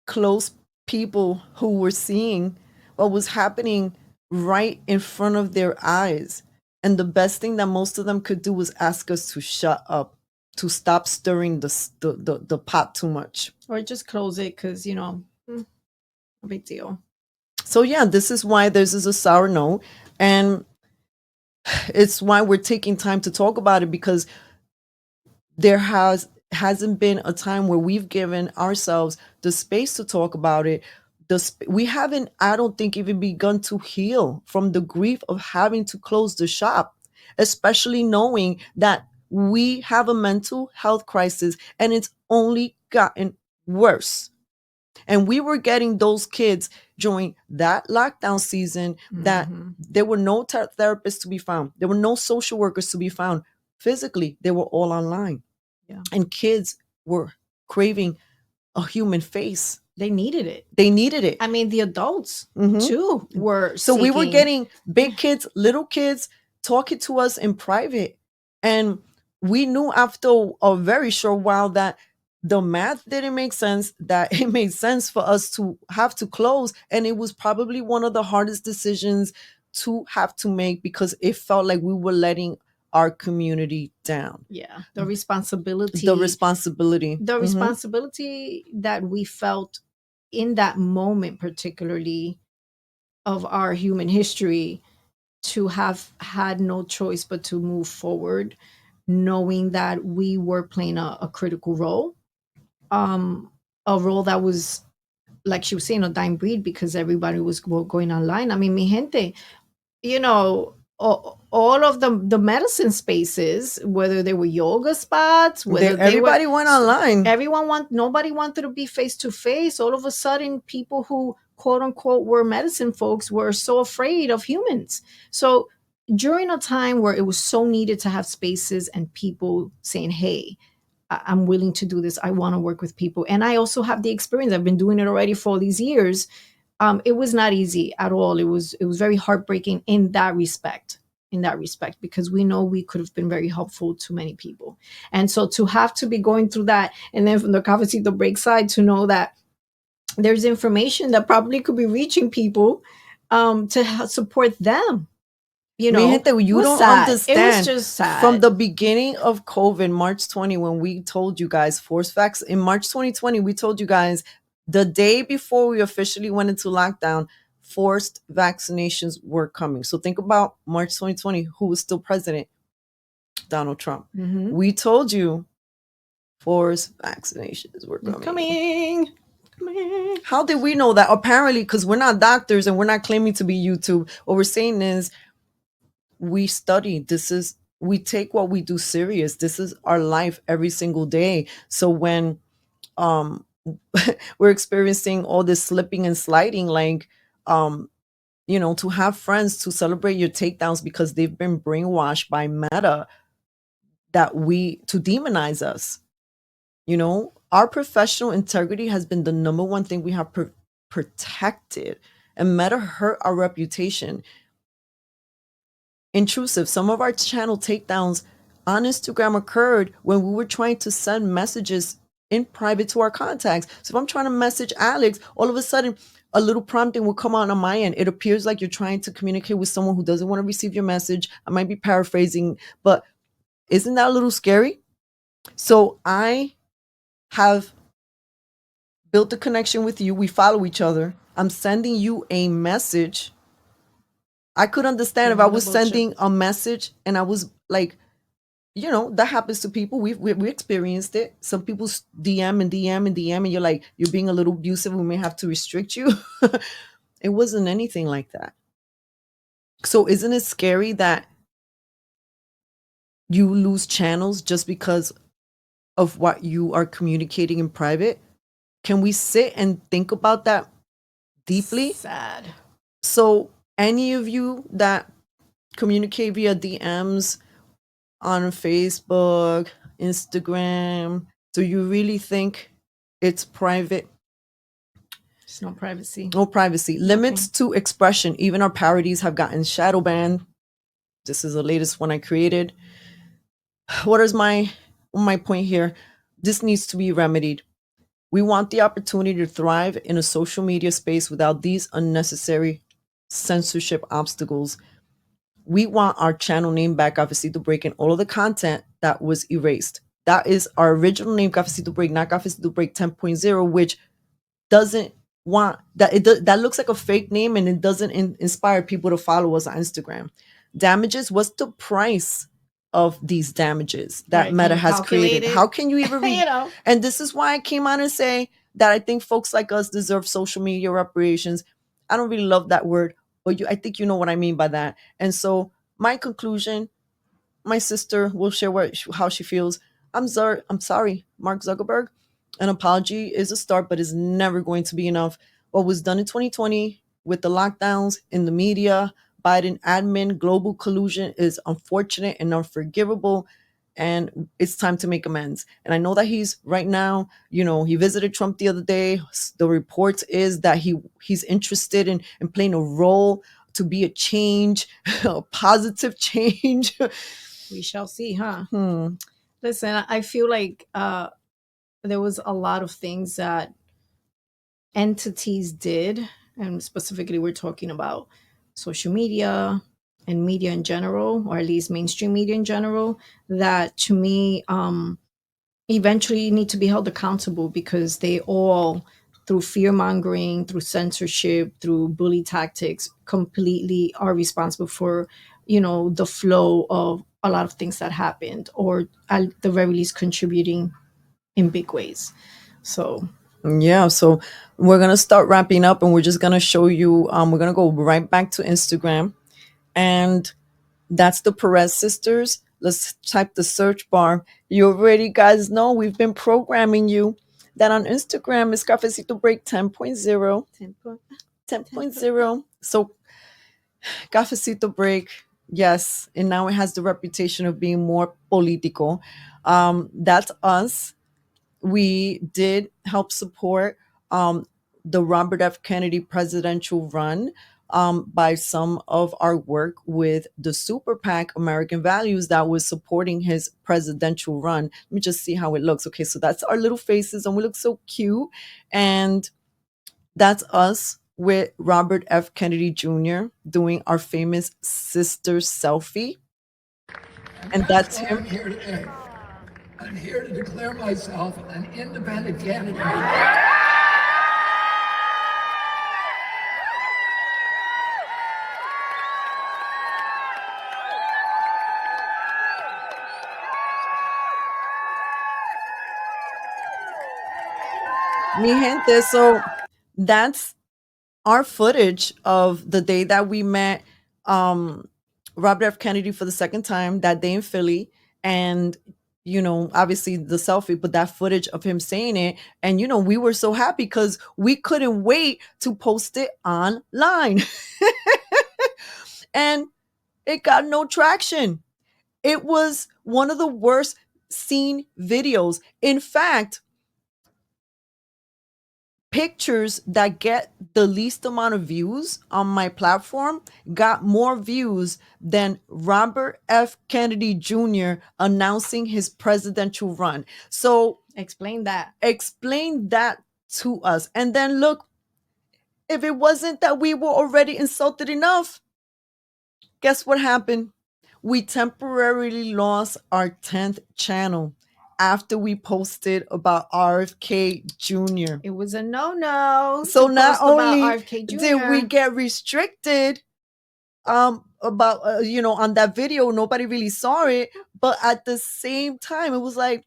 close people who were seeing what was happening right in front of their eyes. And the best thing that most of them could do was ask us to shut up, to stop stirring the pot too much. Or just close it because, no big deal. So yeah, this is why this is a sour note. And it's why we're taking time to talk about it, because there hasn't been a time where we've given ourselves the space to talk about it. We haven't, I don't think, even begun to heal from the grief of having to close the shop, especially knowing that we have a mental health crisis and it's only gotten worse. And we were getting those kids during that lockdown season that there were no therapists to be found. There were no social workers to be found. Physically, they were all online. Yeah. And kids were craving a human face. They needed it. They needed it. I mean, the adults too were So we were seeking- getting big kids, little kids talking to us in private. And we knew after a very short while that the math didn't make sense, that it made sense for us to have to close. And it was probably one of the hardest decisions to have to make, because it felt like we were letting our community down. Yeah. The responsibility. The responsibility that we felt in that moment, particularly of our human history, to have had no choice but to move forward, knowing that we were playing a critical role, a role that was, like she was saying, a dying breed, because everybody was going online. I mean, mi gente, all of the medicine spaces, whether they were yoga spots, whether everybody went online. Nobody wanted to be face to face. All of a sudden, people who quote unquote were medicine folks were so afraid of humans. So during a time where it was so needed to have spaces and people saying, hey, I'm willing to do this. I want to work with people. And I also have the experience. I've been doing it already for all these years. It was not easy at all. It was very heartbreaking in that respect, because we know we could have been very helpful to many people. And so to have to be going through that, and then from the Cafecito Break side, to know that there's information that probably could be reaching people to support them. You don't sad. understand. It was just sad. From the beginning of COVID, March 20, when we told you guys in March 2020, we told you guys the day before we officially went into lockdown, forced vaccinations were coming. So think about March 2020, who was still president? Donald Trump. We told you forced vaccinations were coming. How did we know that? Apparently, because we're not doctors and we're not claiming to be YouTube. What we're saying is, we study. We take what we do serious. This is our life every single day. So when we're experiencing all this slipping and sliding, like to have friends to celebrate your takedowns because they've been brainwashed by Meta to demonize us. Our professional integrity has been the number one thing we have protected, and Meta hurt our reputation. Intrusive. Some of our channel takedowns on Instagram occurred when we were trying to send messages in private to our contacts. So if I'm trying to message Alex, all of a sudden a little prompting will come out on my end. It appears like you're trying to communicate with someone who doesn't want to receive your message. I might be paraphrasing, but isn't that a little scary? So I have built a connection with you. We follow each other. I'm sending you a message. I could understand if I was sending a message and I was like, that happens to people. We experienced it. Some people DM and you're like, you're being a little abusive. We may have to restrict you. It wasn't anything like that. So isn't it scary that you lose channels just because of what you are communicating in private? Can we sit and think about that deeply? Sad. So any of you that communicate via DMs on Facebook, Instagram, do you really think it's private? There's no privacy. No privacy. Limits to expression. Even our parodies have gotten shadow banned. This is the latest one I created. What is my point here? This needs to be remedied. We want the opportunity to thrive in a social media space without these unnecessary censorship obstacles. We want our channel name back, Cafecito Break, and all of the content that was erased. That is our original name, Cafecito Break, not Cafecito Break 10.0, which doesn't want that. That looks like a fake name, and it doesn't inspire people to follow us on Instagram. Damages, what's the price of these damages that Right. Can Meta you has calculate created? it? How can you even read? You know. And this is why I came on and say that I think folks like us deserve social media reparations. I don't really love that word, but I think you know what I mean by that. And so my conclusion, my sister will share how she feels. I'm sorry, Mark Zuckerberg. An apology is a start, but is never going to be enough. What was done in 2020 with the lockdowns in the media, Biden admin, global collusion is unfortunate and unforgivable. And it's time to make amends. And I know that he's right now, he visited Trump the other day. The report is that he's interested in playing a role to be a change, a positive change. We shall see, huh? Hmm. Listen, I feel like there was a lot of things that entities did, and specifically we're talking about social media and media in general, or at least mainstream media in general, that to me eventually need to be held accountable, because they all, through fear mongering, through censorship, through bully tactics, completely are responsible for the flow of a lot of things that happened, or at the very least contributing in big ways. So Yeah, so we're gonna start wrapping up, and we're just gonna show you. We're gonna go right back to Instagram, and that's the Perez sisters. Let's type the search bar. You already guys know we've been programming you that on Instagram is Cafecito Break 10.0. 10.0. So Cafecito Break, yes, and now it has the reputation of being more political. That's us. We did help support the Robert F. Kennedy presidential run by some of our work with the Super PAC American Values that was supporting his presidential run. Let me just see how it looks. Okay, so that's our little faces, and we look so cute. And that's us with Robert F. Kennedy Jr. doing our famous sister selfie. And that's why him. I'm here today. I'm here to declare myself an independent candidate. Mi gente, so that's our footage of the day that we met Robert F. Kennedy for the second time, that day in Philly. And, obviously the selfie, but that footage of him saying it. And, we were so happy because we couldn't wait to post it online. And it got no traction. It was one of the worst seen videos. In fact, pictures that get the least amount of views on my platform got more views than Robert F. Kennedy Jr. announcing his presidential run. So explain that. Explain that to us. And then look, if it wasn't that we were already insulted enough, guess what happened? We temporarily lost our 10th channel after we posted about RFK Jr. It was a no-no. So not only RFK Jr. did we get restricted about on that video, nobody really saw it, but at the same time it was like,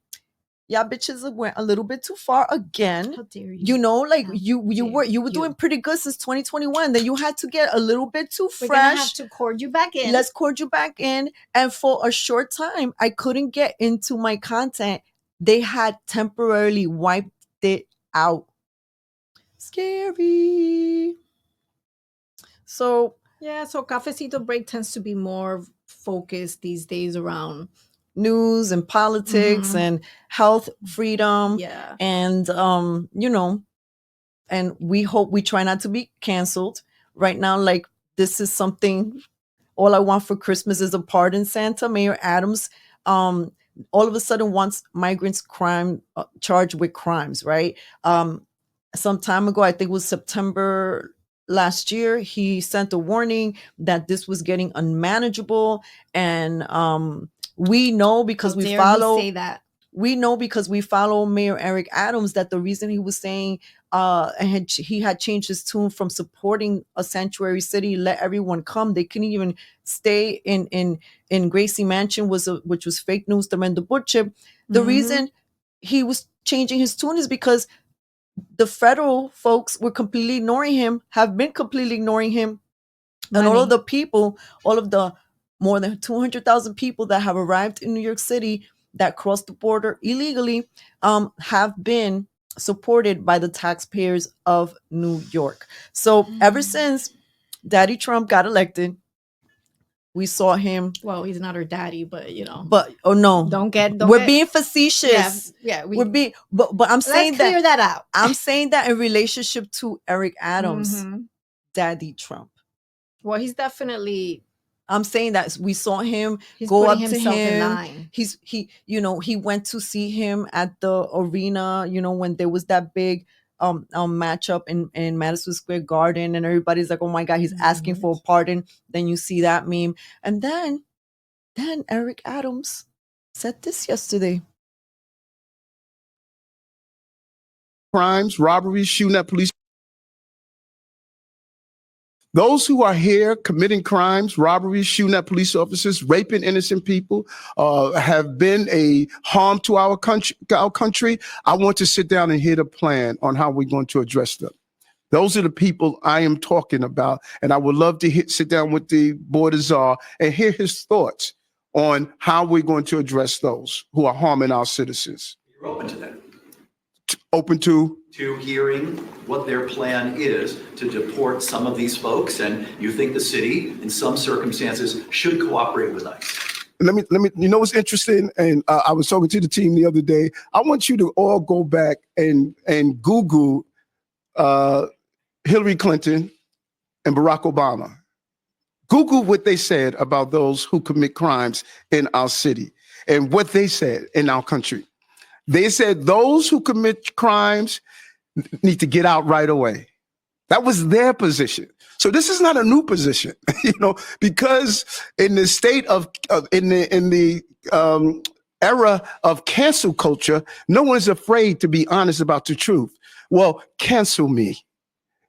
yeah, bitches went a little bit too far again. How dare you? Like How you were dare doing pretty good since 2021. Then you had to get a little bit too We're gonna have fresh. to cord you back in. Let's cord you back in. And for a short time, I couldn't get into my content. They had temporarily wiped it out. Scary. So yeah, so Cafecito Break tends to be more focused these days around news and politics and health freedom. Yeah. And and we try not to be canceled right now. Like, this is something, all I want for Christmas is a pardon, Santa. Mayor Adams all of a sudden wants migrants charged with crimes, right? Some time ago, I think it was September last year, he sent a warning that this was getting unmanageable. And we know because we follow say that. We know because we follow Mayor Eric Adams that the reason he was saying he had changed his tune from supporting a sanctuary city, let everyone come. They couldn't even stay in Gracie Mansion, which was fake news to mend the boot chip. The reason he was changing his tune is because the federal folks were completely ignoring him, have been completely ignoring him. And all of the people, all of the more than 200,000 people that have arrived in New York City that crossed the border illegally have been supported by the taxpayers of New York. So ever since Daddy Trump got elected, we saw him. Well, he's not her daddy, but But we're being facetious. Yeah, but I'm saying let's clear that out. I'm saying that in relationship to Eric Adams, Daddy Trump. Well, he's definitely. I'm saying that we saw him go up to him. He went to see him at the arena, when there was that big matchup in Madison Square Garden, and everybody's like, oh my God, he's asking for a pardon. Then you see that meme. And then Eric Adams said this yesterday. Crimes, robberies, shooting at police. Those who are here committing crimes, robberies, shooting at police officers, raping innocent people, have been a harm to our country. I want to sit down and hear the plan on how we're going to address them. Those are the people I am talking about, and I would love to sit down with the Board of Czar and hear his thoughts on how we're going to address those who are harming our citizens. You're open to that? Open to hearing what their plan is to deport some of these folks, and you think the city, in some circumstances, should cooperate with ICE. Let me. You know what's interesting? And I was talking to the team the other day. I want you to all go back and Google Hillary Clinton and Barack Obama. Google what they said about those who commit crimes in our city and what they said in our country. They said those who commit crimes need to get out right away. That was their position. So this is not a new position, because in the state of in the era of cancel culture, no one is afraid to be honest about the truth. Well, cancel me,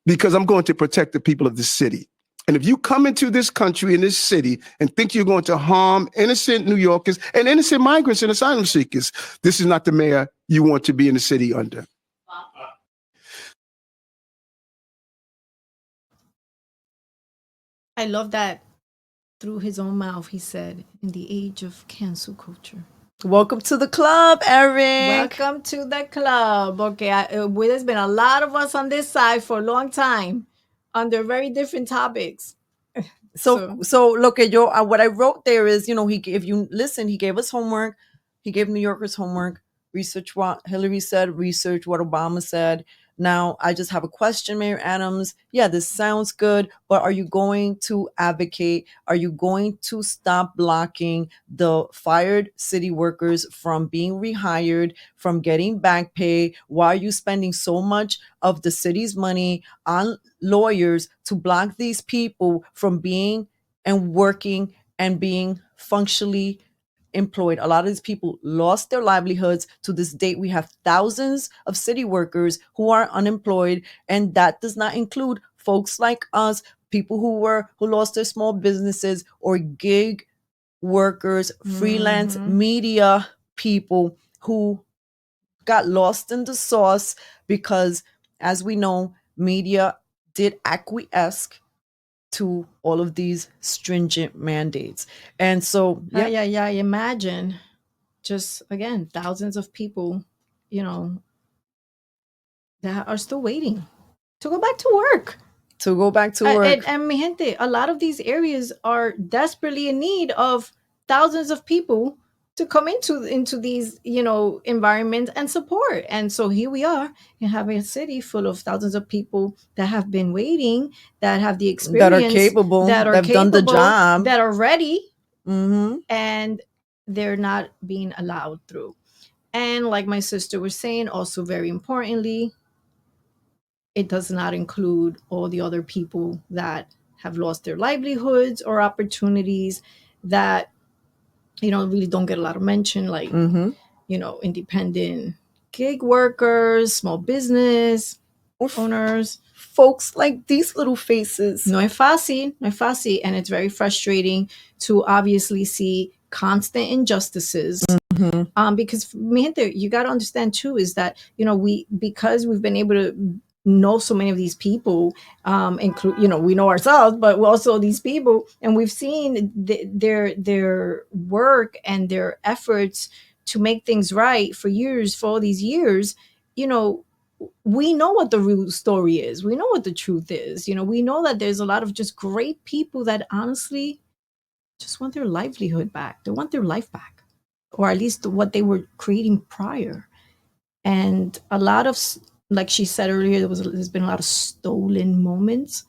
because I'm going to protect the people of this city. And if you come into this country, in this city, and think you're going to harm innocent New Yorkers and innocent migrants and asylum seekers, this is not the mayor you want to be in the city under. I love that through his own mouth, he said, in the age of cancel culture. Welcome to the club, Eric. Welcome to the club. Okay, there's been a lot of us on this side for a long time under very different topics. So look at what I wrote there is, if you listen, he gave us homework. He gave New Yorkers homework. Research what Hillary said, research what Obama said. Now, I just have a question, Mayor Adams. Yeah, this sounds good, but are you going to advocate? Are you going to stop blocking the fired city workers from being rehired, from getting back pay? Why are you spending so much of the city's money on lawyers to block these people from being and working and being functionally employed? A lot of these people lost their livelihoods. To this date, we have thousands of city workers who are unemployed, and that does not include folks like us, people who lost their small businesses, or gig workers, freelance media people who got lost in the sauce because, as we know, media did acquiesce to all of these stringent mandates. And so, yeah, imagine just, again, thousands of people, that are still waiting to go back to work. And mi gente, a lot of these areas are desperately in need of thousands of people to come into these, environments and support. And so here we are in having a city full of thousands of people that have been waiting, that have the experience, that are capable, that have done the job, that are ready. And they're not being allowed through. And like my sister was saying, also very importantly, it does not include all the other people that have lost their livelihoods or opportunities that, really don't get a lot of mention, like, independent gig workers, small business owners. Folks like these little faces. No es fácil, no es fácil. And it's very frustrating to obviously see constant injustices. Because mi gente, you got to understand too, is that, because we've been able to know so many of these people, include, we know ourselves, but also these people, and we've seen their work and their efforts to make things right for years, for all these years. We know what the real story is. We know what the truth is. We know that there's a lot of just great people that honestly just want their livelihood back. They want their life back, or at least what they were creating prior. And a lot of, like she said earlier, there's been a lot of stolen moments.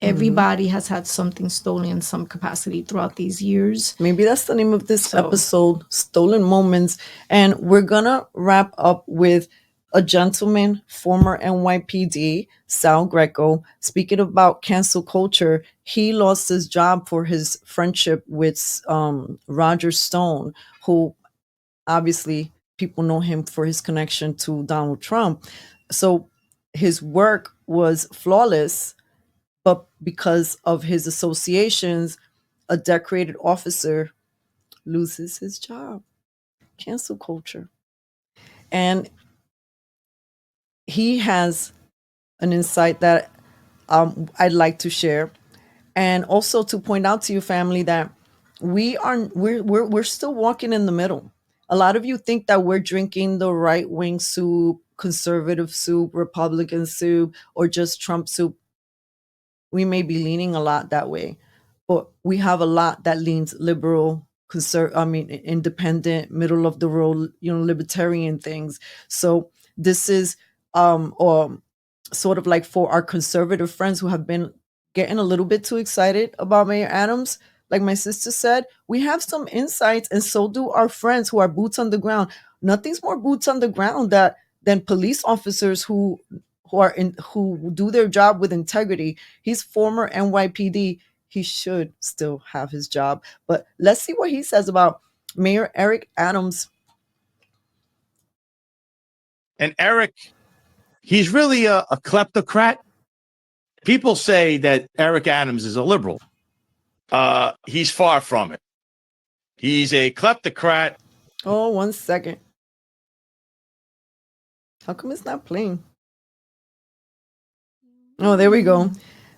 Everybody has had something stolen in some capacity throughout these years. Maybe that's the name of this episode, Stolen Moments. And we're going to wrap up with a gentleman, former NYPD, Sal Greco, speaking about cancel culture. He lost his job for his friendship with Roger Stone, who obviously people know him for his connection to Donald Trump. So his work was flawless, but because of his associations, a decorated officer loses his job. Cancel culture. And he has an insight that I'd like to share, and also to point out to you, family, that we're still walking in the middle. A lot of you think that we're drinking the right wing soup, conservative soup, Republican soup, or just Trump soup. We may be leaning a lot that way, but we have a lot that leans liberal, independent, middle of the road, libertarian things. So this is or sort of like for our conservative friends who have been getting a little bit too excited about Mayor Adams. Like my sister said, we have some insights, and so do our friends who are boots on the ground. Nothing's more boots on the ground than police officers who do their job with integrity. He's former NYPD. He should still have his job. But let's see what he says about Mayor Eric Adams. And Eric, he's really a kleptocrat. People say that Eric Adams is a liberal. He's far from it. He's a kleptocrat. Oh, 1 second. How come it's not playing? Oh, there we go.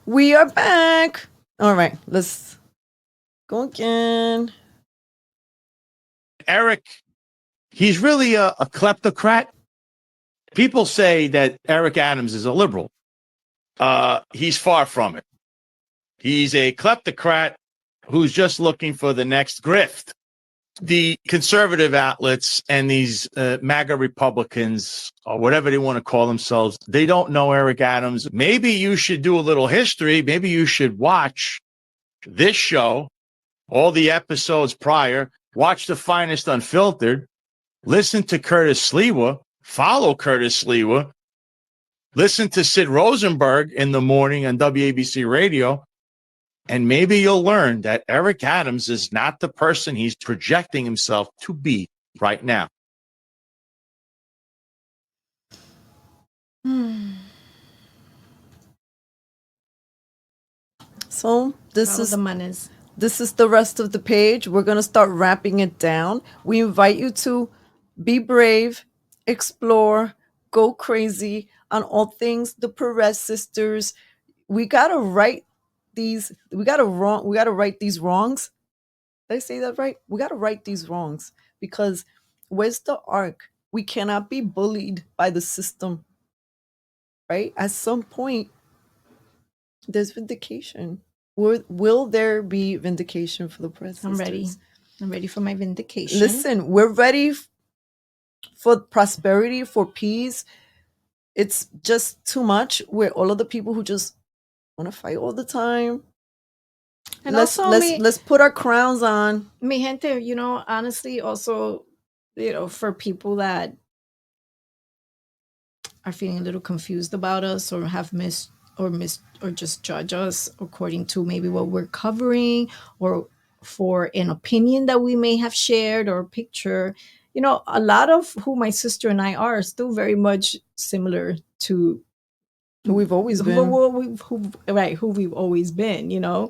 We are back. All right, let's go again. Eric, he's really a kleptocrat. People say that Eric Adams is a liberal. He's far from it. He's a kleptocrat who's just looking for the next grift. The conservative outlets and these MAGA Republicans, or whatever they want to call themselves, they don't know Eric Adams. Maybe you should do a little history. Maybe you should watch this show, all the episodes prior, watch The Finest Unfiltered, listen to Curtis Sliwa, follow Curtis Sliwa, listen to Sid Rosenberg in the morning on WABC Radio, and maybe you'll learn that Eric Adams is not the person he's projecting himself to be right now. So this is the rest of the page. We're going to start wrapping it down. We invite you to be brave, explore, go crazy on all things the Perez sisters. We got to right these wrongs. Did I say that right? We got to right these wrongs, because where's the arc? We cannot be bullied by the system, right? At some point, there's vindication. Will there be vindication for the Perez sisters? I'm ready for my vindication. Listen, we're ready for prosperity, for peace. It's just too much where all of the people who just want to fight all the time, And let's also, let's put our crowns on. mi gente, you know, honestly, also, you know, for people that are feeling a little confused about us or have missed or just judge us according to maybe what we're covering or for an opinion that we may have shared or a picture, you know, a lot of who my sister and I are still very much similar to Who we've always been. who we've always been, you know.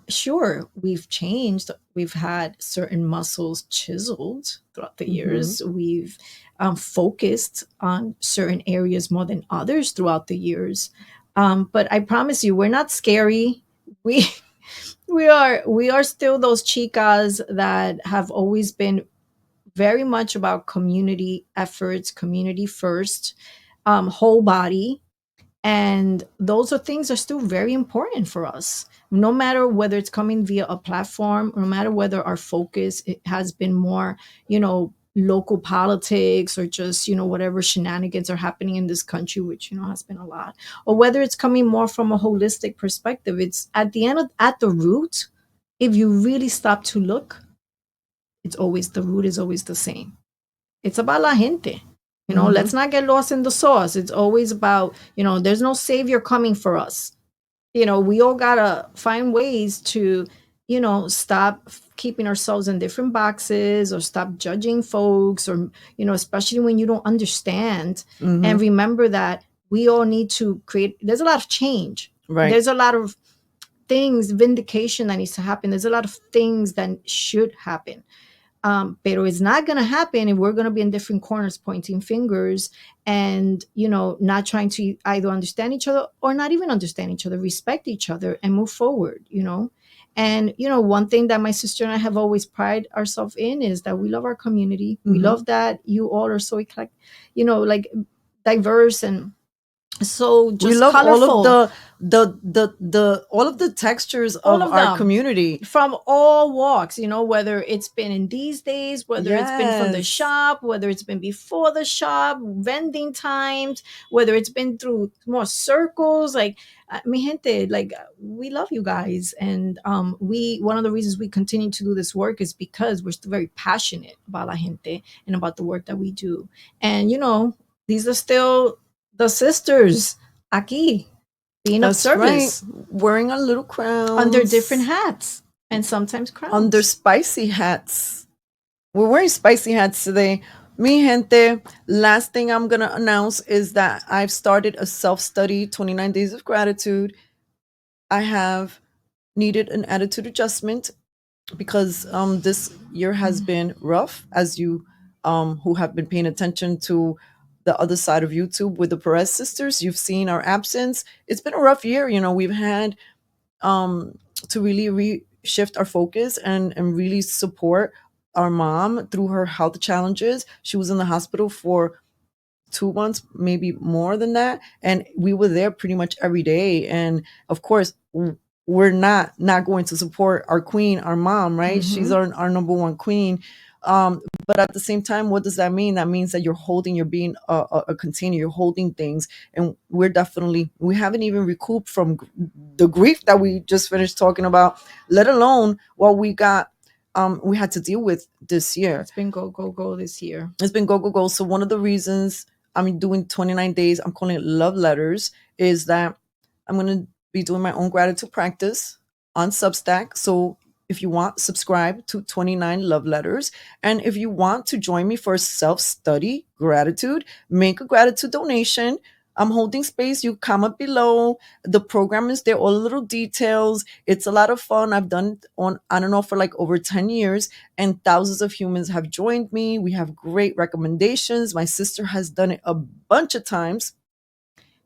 Sure, we've changed. We've had certain muscles chiseled throughout the years. We've focused on certain areas more than others throughout the years. But I promise you, we're not scary. We we are still those chicas that have always been very much about community efforts, community first, whole body, and those are things are still very important for us, no matter whether it's coming via a platform, no matter whether our focus it has been more, you know, local politics or just, you know, whatever shenanigans are happening in this country, which, you know, has been a lot, or whether it's coming more from a holistic perspective. It's at the end of, at the root, if you really stop to look, it's always, the root is always the same. It's about la gente. You know, let's not get lost in the sauce. It's always about, you know, there's no savior coming for us. You know, we all gotta find ways to, you know, stop keeping ourselves in different boxes or stop judging folks, or, you know, especially when you don't understand. And remember that we all need to create, there's a lot of change. Right. There's a lot of things, vindication that needs to happen. There's a lot of things that should happen. Pero it's not going to happen if we're going to be in different corners pointing fingers and, you know, not trying to either understand each other or not even understand each other, respect each other and move forward, you know. And, you know, one thing that my sister and I have always pride ourselves in is that we love our community. We love that you all are so eclectic, you know, like diverse and so just we love colorful. all of the all of the textures All of of our them. community From all walks, you know, whether it's been in these days, whether it's been from the Yes. shop, whether it's been before the shop, vending times, whether it's been through more circles, like mi gente, like we love you guys. And we, one of the reasons we continue to do this work is because we're still very passionate about la gente and about the work that we do. And, you know, these are still the sisters aquí being That's of service right. Wearing our little crowns under different hats and sometimes crowns. under spicy hats. We're wearing spicy hats today. Mi gente, last thing I'm gonna announce is that I've started a self-study 29 days of gratitude. I have needed an attitude adjustment because this year has been rough, as you who have been paying attention to the other side of YouTube with the Perez sisters, you've seen our absence. It's been a rough year. You know, we've had to really shift our focus and really support our mom through her health challenges. She was in the hospital for 2 months, maybe more than that, and we were there pretty much every day. And of course, we're not going to support our queen, our mom, right? She's our number one queen. But at the same time, what does that mean? That means that you're being a container, you're holding things. And we haven't even recouped from the grief that we just finished talking about, let alone what we had to deal with this year. It's been go this year. It's been go. So one of the reasons I'm doing 29 days, I'm calling it love letters, is that I'm going to be doing my own gratitude practice on Substack. So if you want, subscribe to 29 Love Letters. And if you want to join me for self-study gratitude, make a gratitude donation. I'm holding space. You comment below. The program is there, all the little details. It's a lot of fun. I've done it on and off for like over 10 years, and thousands of humans have joined me. We have great recommendations. My sister has done it a bunch of times.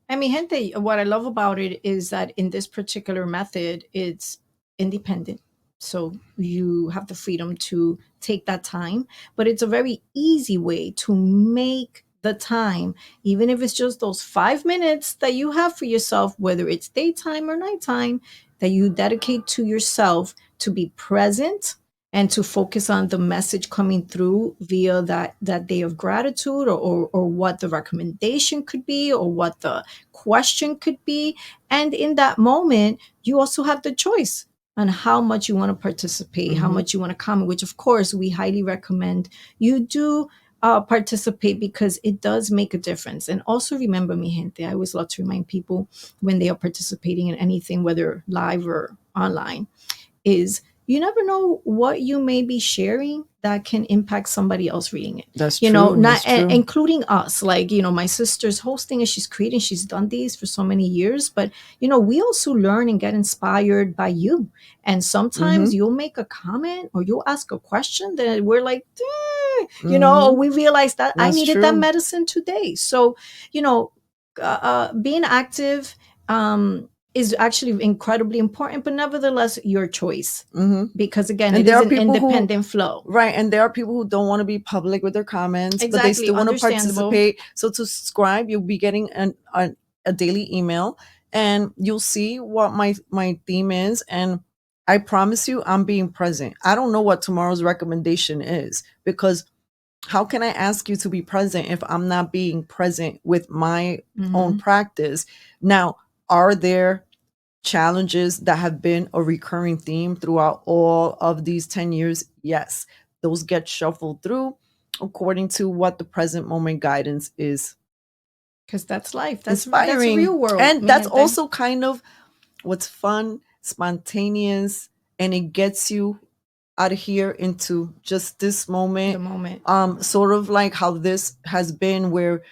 I mean, gente, what I love about it is that in this particular method, it's independent. So you have the freedom to take that time, but it's a very easy way to make the time, even if it's just those 5 minutes that you have for yourself, whether it's daytime or nighttime, that you dedicate to yourself to be present and to focus on the message coming through via that day of gratitude, or what the recommendation could be, or what the question could be. And in that moment, you also have the choice. on how much you want to participate, how much you want to comment, which of course we highly recommend you do participate, because it does make a difference. And also remember, mi gente, I always love to remind people when they are participating in anything, whether live or online, is you never know what you may be sharing that can impact somebody else reading it. That's you know, true, not that's true. including us. Like, you know, my sister's hosting and she's creating, she's done these for so many years, but you know, we also learn and get inspired by you. And sometimes you'll make a comment or you'll ask a question that we're like, you know, we realize that I That's needed that true. medicine today. So, you know, being active is actually incredibly important, but nevertheless, your choice. Because again, And it there is are an people independent flow. Right. And there are people who don't want to be public with their comments, but they Exactly, still want to understandable. participate. So to subscribe, you'll be getting a daily email, and you'll see what my theme is. And I promise you, I'm being present. I don't know what tomorrow's recommendation is, because how can I ask you to be present if I'm not being present with my own practice? Now, are there challenges that have been a recurring theme throughout all of these 10 years? Yes, those get shuffled through according to what the present moment guidance is Because that's life. That's inspiring. real world. And that's also kind of what's fun, spontaneous, and it gets you out of here into just this moment. The moment. Sort of like how this has been, where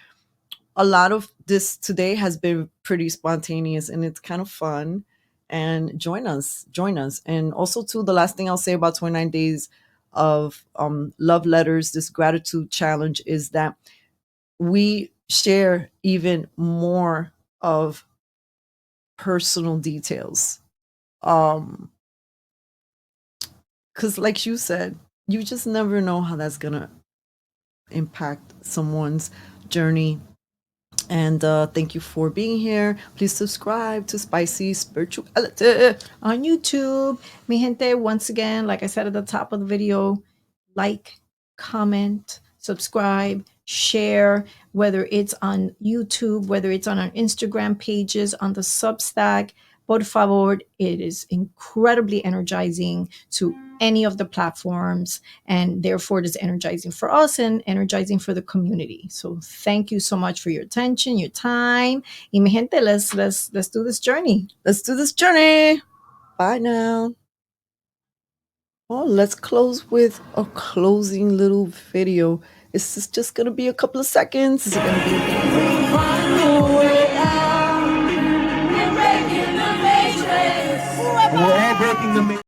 a lot of this today has been pretty spontaneous, and it's kind of fun. And join us. And also, too, the last thing I'll say about 29 days of love letters, this gratitude challenge, is that we share even more of personal details. Because like you said, you just never know how that's gonna impact someone's journey. And thank you for being here. Please subscribe to Spicy Spirituality on YouTube. Mi gente, once again, like I said at the top of the video, like, comment, subscribe, share, whether it's on YouTube, whether it's on our Instagram pages, on the Substack. Por favor, it is incredibly energizing to any of the platforms, and therefore it is energizing for us and energizing for the community. So thank you so much for your attention, your time. Y mi gente, let's do this journey. Let's do this journey. Bye now. Oh, let's close with a closing little video. This is just gonna be a couple of seconds. Is it gonna be? We're all breaking the matrix.